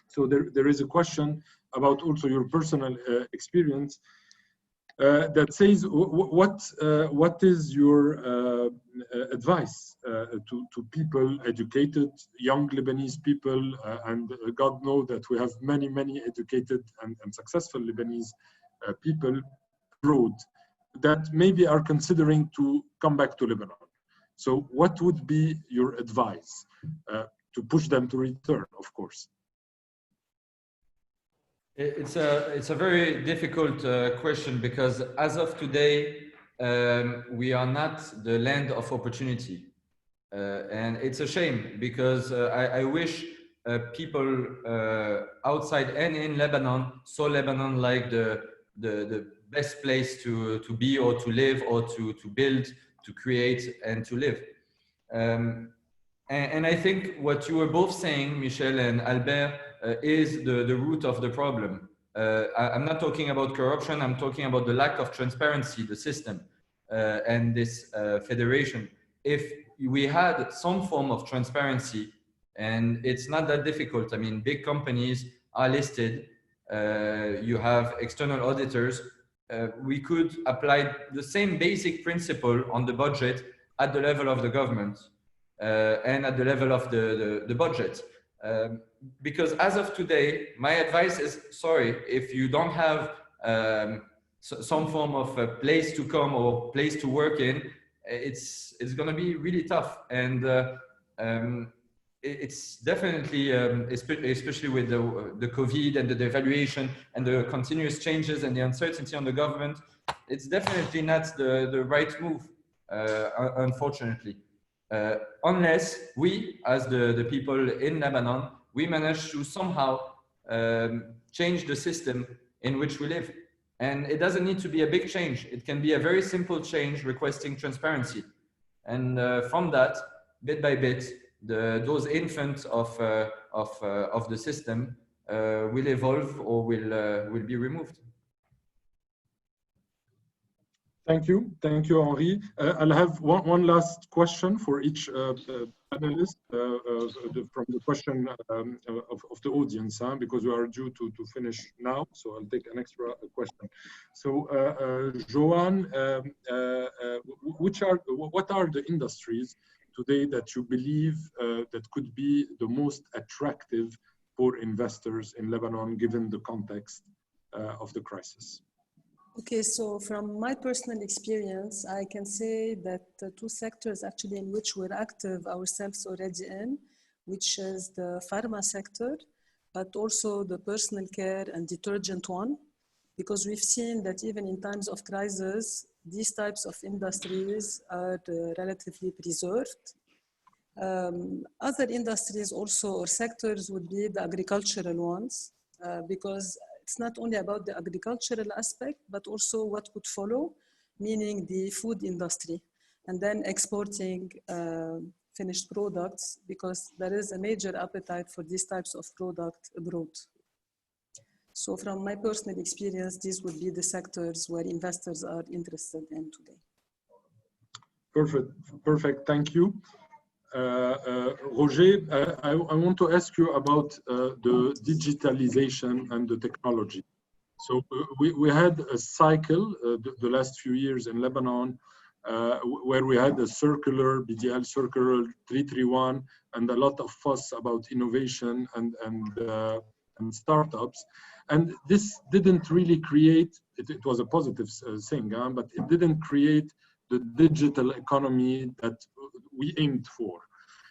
So there is a question about also your personal experience that says, what is your advice to people, educated, young Lebanese people, and God knows that we have many, many educated and successful Lebanese people abroad that maybe are considering to come back to Lebanon. So what would be your advice to push them to return, of course? It's a very difficult question because as of today, we are not the land of opportunity. And it's a shame because I wish people outside and in Lebanon saw Lebanon like the best place to be or to live or to build, to create and to live. And I think what you were both saying, Michel and Albert, is the root of the problem. I'm not talking about corruption, I'm talking about the lack of transparency, the system, and this federation. If we had some form of transparency, and it's not that difficult, I mean, big companies are listed, you have external auditors, we could apply the same basic principle on the budget at the level of the government and at the level of the budget. Because as of today, my advice is, sorry, if you don't have some form of a place to come or place to work in, it's going to be really tough. And it's definitely, especially with the COVID and the devaluation and the continuous changes and the uncertainty on the government, it's definitely not the right move, unfortunately. Unless we, as the people in Lebanon, we manage to somehow change the system in which we live. And it doesn't need to be a big change. It can be a very simple change requesting transparency. And from that, bit by bit, those infants of the system will evolve or will be removed. Thank you, Henri. I'll have one last question for each panelist from the question of the audience, because we are due to finish now, so I'll take an extra question. So, Joanne, what are the industries today that you believe that could be the most attractive for investors in Lebanon, given the context of the crisis? Okay, so from my personal experience, I can say that the two sectors actually in which we're active ourselves already in, which is the pharma sector, but also the personal care and detergent one, because we've seen that even in times of crisis, these types of industries are relatively preserved. Other industries also, or sectors, would be the agricultural ones, because it's not only about the agricultural aspect, but also what could follow, meaning the food industry, and then exporting finished products, because there is a major appetite for these types of product abroad. So from my personal experience, these would be the sectors where investors are interested in today. Perfect, thank you. Roger, I want to ask you about the digitalization and the technology. So we had a cycle the last few years in Lebanon where we had a circular, BDL circular 331, and a lot of fuss about innovation and startups. And this didn't really create, it was a positive thing, but it didn't create the digital economy that we aimed for.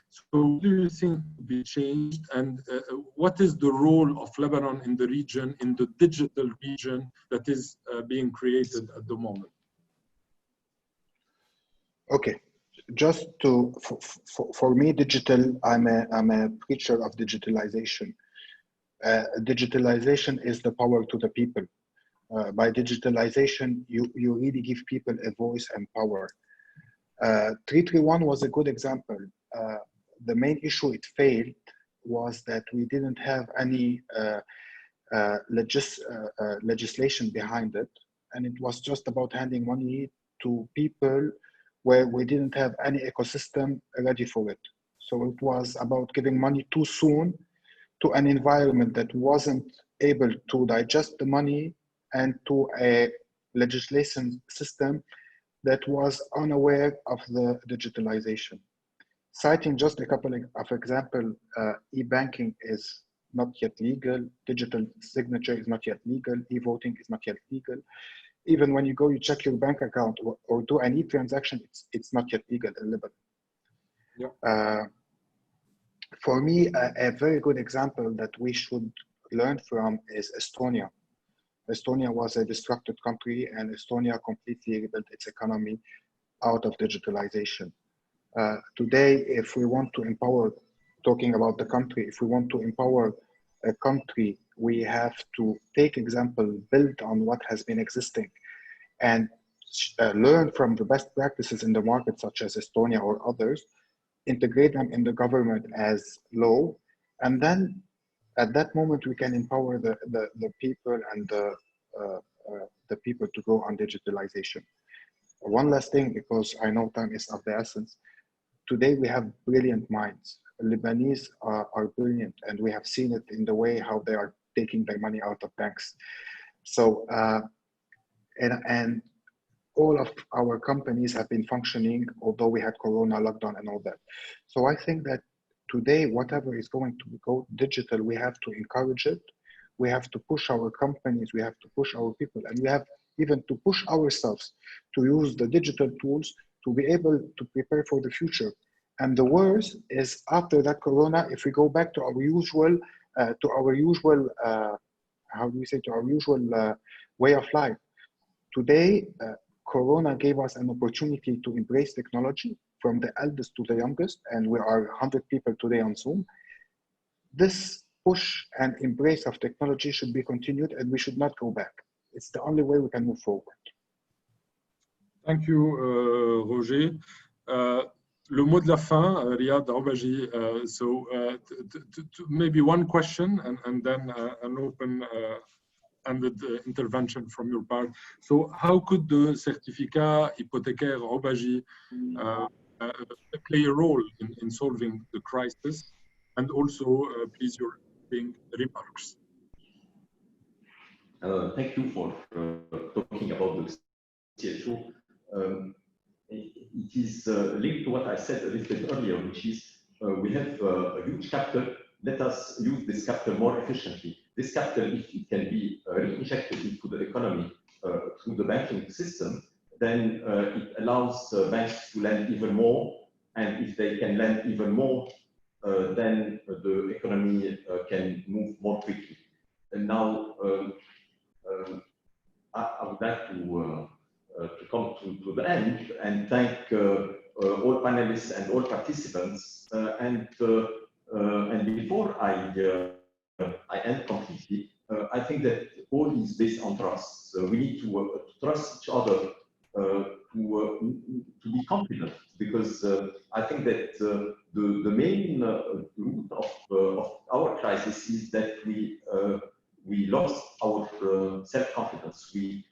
So what do you think will be changed, and what is the role of Lebanon in the region, in the digital region that is being created at the moment? Okay, just to, for me, digital, I'm a preacher of digitalization. Digitalization is the power to the people. By digitalization, you really give people a voice and power. 331 was a good example. The main issue it failed was that we didn't have any legislation behind it, and it was just about handing money to people where we didn't have any ecosystem ready for it. So it was about giving money too soon to an environment that wasn't able to digest the money, and to a legislation system that was unaware of the digitalization. Citing just a couple of examples, e-banking is not yet legal, digital signature is not yet legal, e-voting is not yet legal. Even when you go, you check your bank account or do an e-transaction, it's not yet legal in Lebanon. Yeah. For me, a very good example that we should learn from is Estonia. Estonia was a destructed country, and Estonia completely rebuilt its economy out of digitalization. Today, if we want to empower, talking about the country, if we want to empower a country, we have to take example, build on what has been existing, and learn from the best practices in the market, such as Estonia or others, integrate them in the government as law, and then at that moment we can empower the people and the people to go on digitalization. One last thing, because I know time is of the essence. Today we have brilliant minds. Lebanese are brilliant, and we have seen it in the way how they are taking their money out of banks. So, and all of our companies have been functioning, although we had Corona lockdown and all that. So I think that today, whatever is going to go digital, we have to encourage it. We have to push our companies, we have to push our people, and we have even to push ourselves to use the digital tools to be able to prepare for the future. And the worst is after that Corona, if we go back to our usual, how do we say, to our usual way of life. Today, Corona gave us an opportunity to embrace technology from the eldest to the youngest, and we are 100 people today on Zoom. This push and embrace of technology should be continued, and we should not go back. It's the only way we can move forward. Thank you, Roger. le mot de la fin, Riad, Obegi. So maybe one question and then an open-ended intervention from your part. So how could the certificat hypothécaire Obegi play a role in solving the crisis? And also, please, your remarks. Thank you for talking about the CHO. It is linked to what I said a little bit earlier, which is we have a huge capital. Let us use this capital more efficiently. This capital, if it can be reinjected into the economy through the banking system, then it allows banks to lend even more. And if they can lend even more, then the economy can move more quickly. And now I would like to come to the end and thank all panelists and all participants. And before I end completely, I think that all is based on trust. So we need to trust each other to be confident, because I think that the main root of our crisis is that we lost our self-confidence. We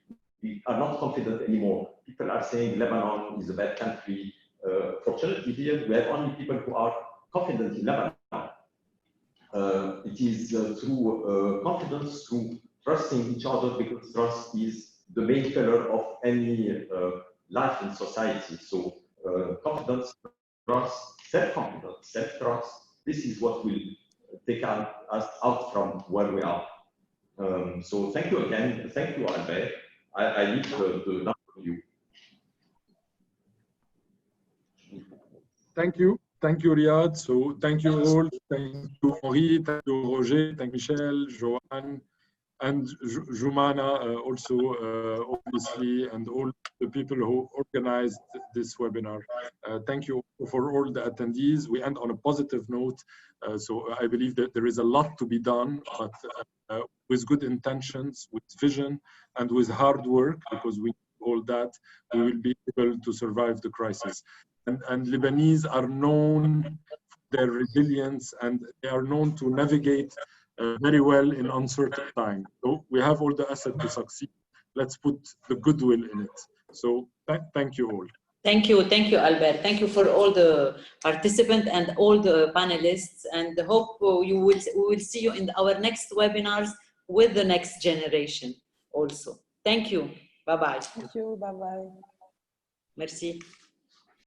are not confident anymore. People are saying Lebanon is a bad country. Fortunately, here we have only people who are confident in Lebanon. It is through confidence, through trusting each other, because trust is the main pillar of any life in society. So confidence, trust, self-confidence, self-trust, this is what will take us out from where we are. So thank you again. Thank you, Albert. I leave the number to you. Thank you. Thank you, Riad. So thank you all. Thank you, Henri. Thank you, Roger. Thank you, Michel, Joanne, and Jumana also, obviously, and all the people who organized this webinar. Thank you for all the attendees. We end on a positive note. So I believe that there is a lot to be done, but with good intentions, with vision, and with hard work, because we need all that, we will be able to survive the crisis. And Lebanese are known for their resilience, and they are known to navigate very well in uncertain times. So we have all the assets to succeed. Let's put the goodwill in it. So thank you all. Thank you, Albert. Thank you for all the participants and all the panelists, and hope we will see you in our next webinars with the next generation also. Thank you. Bye-bye. Thank you. Bye-bye. Merci.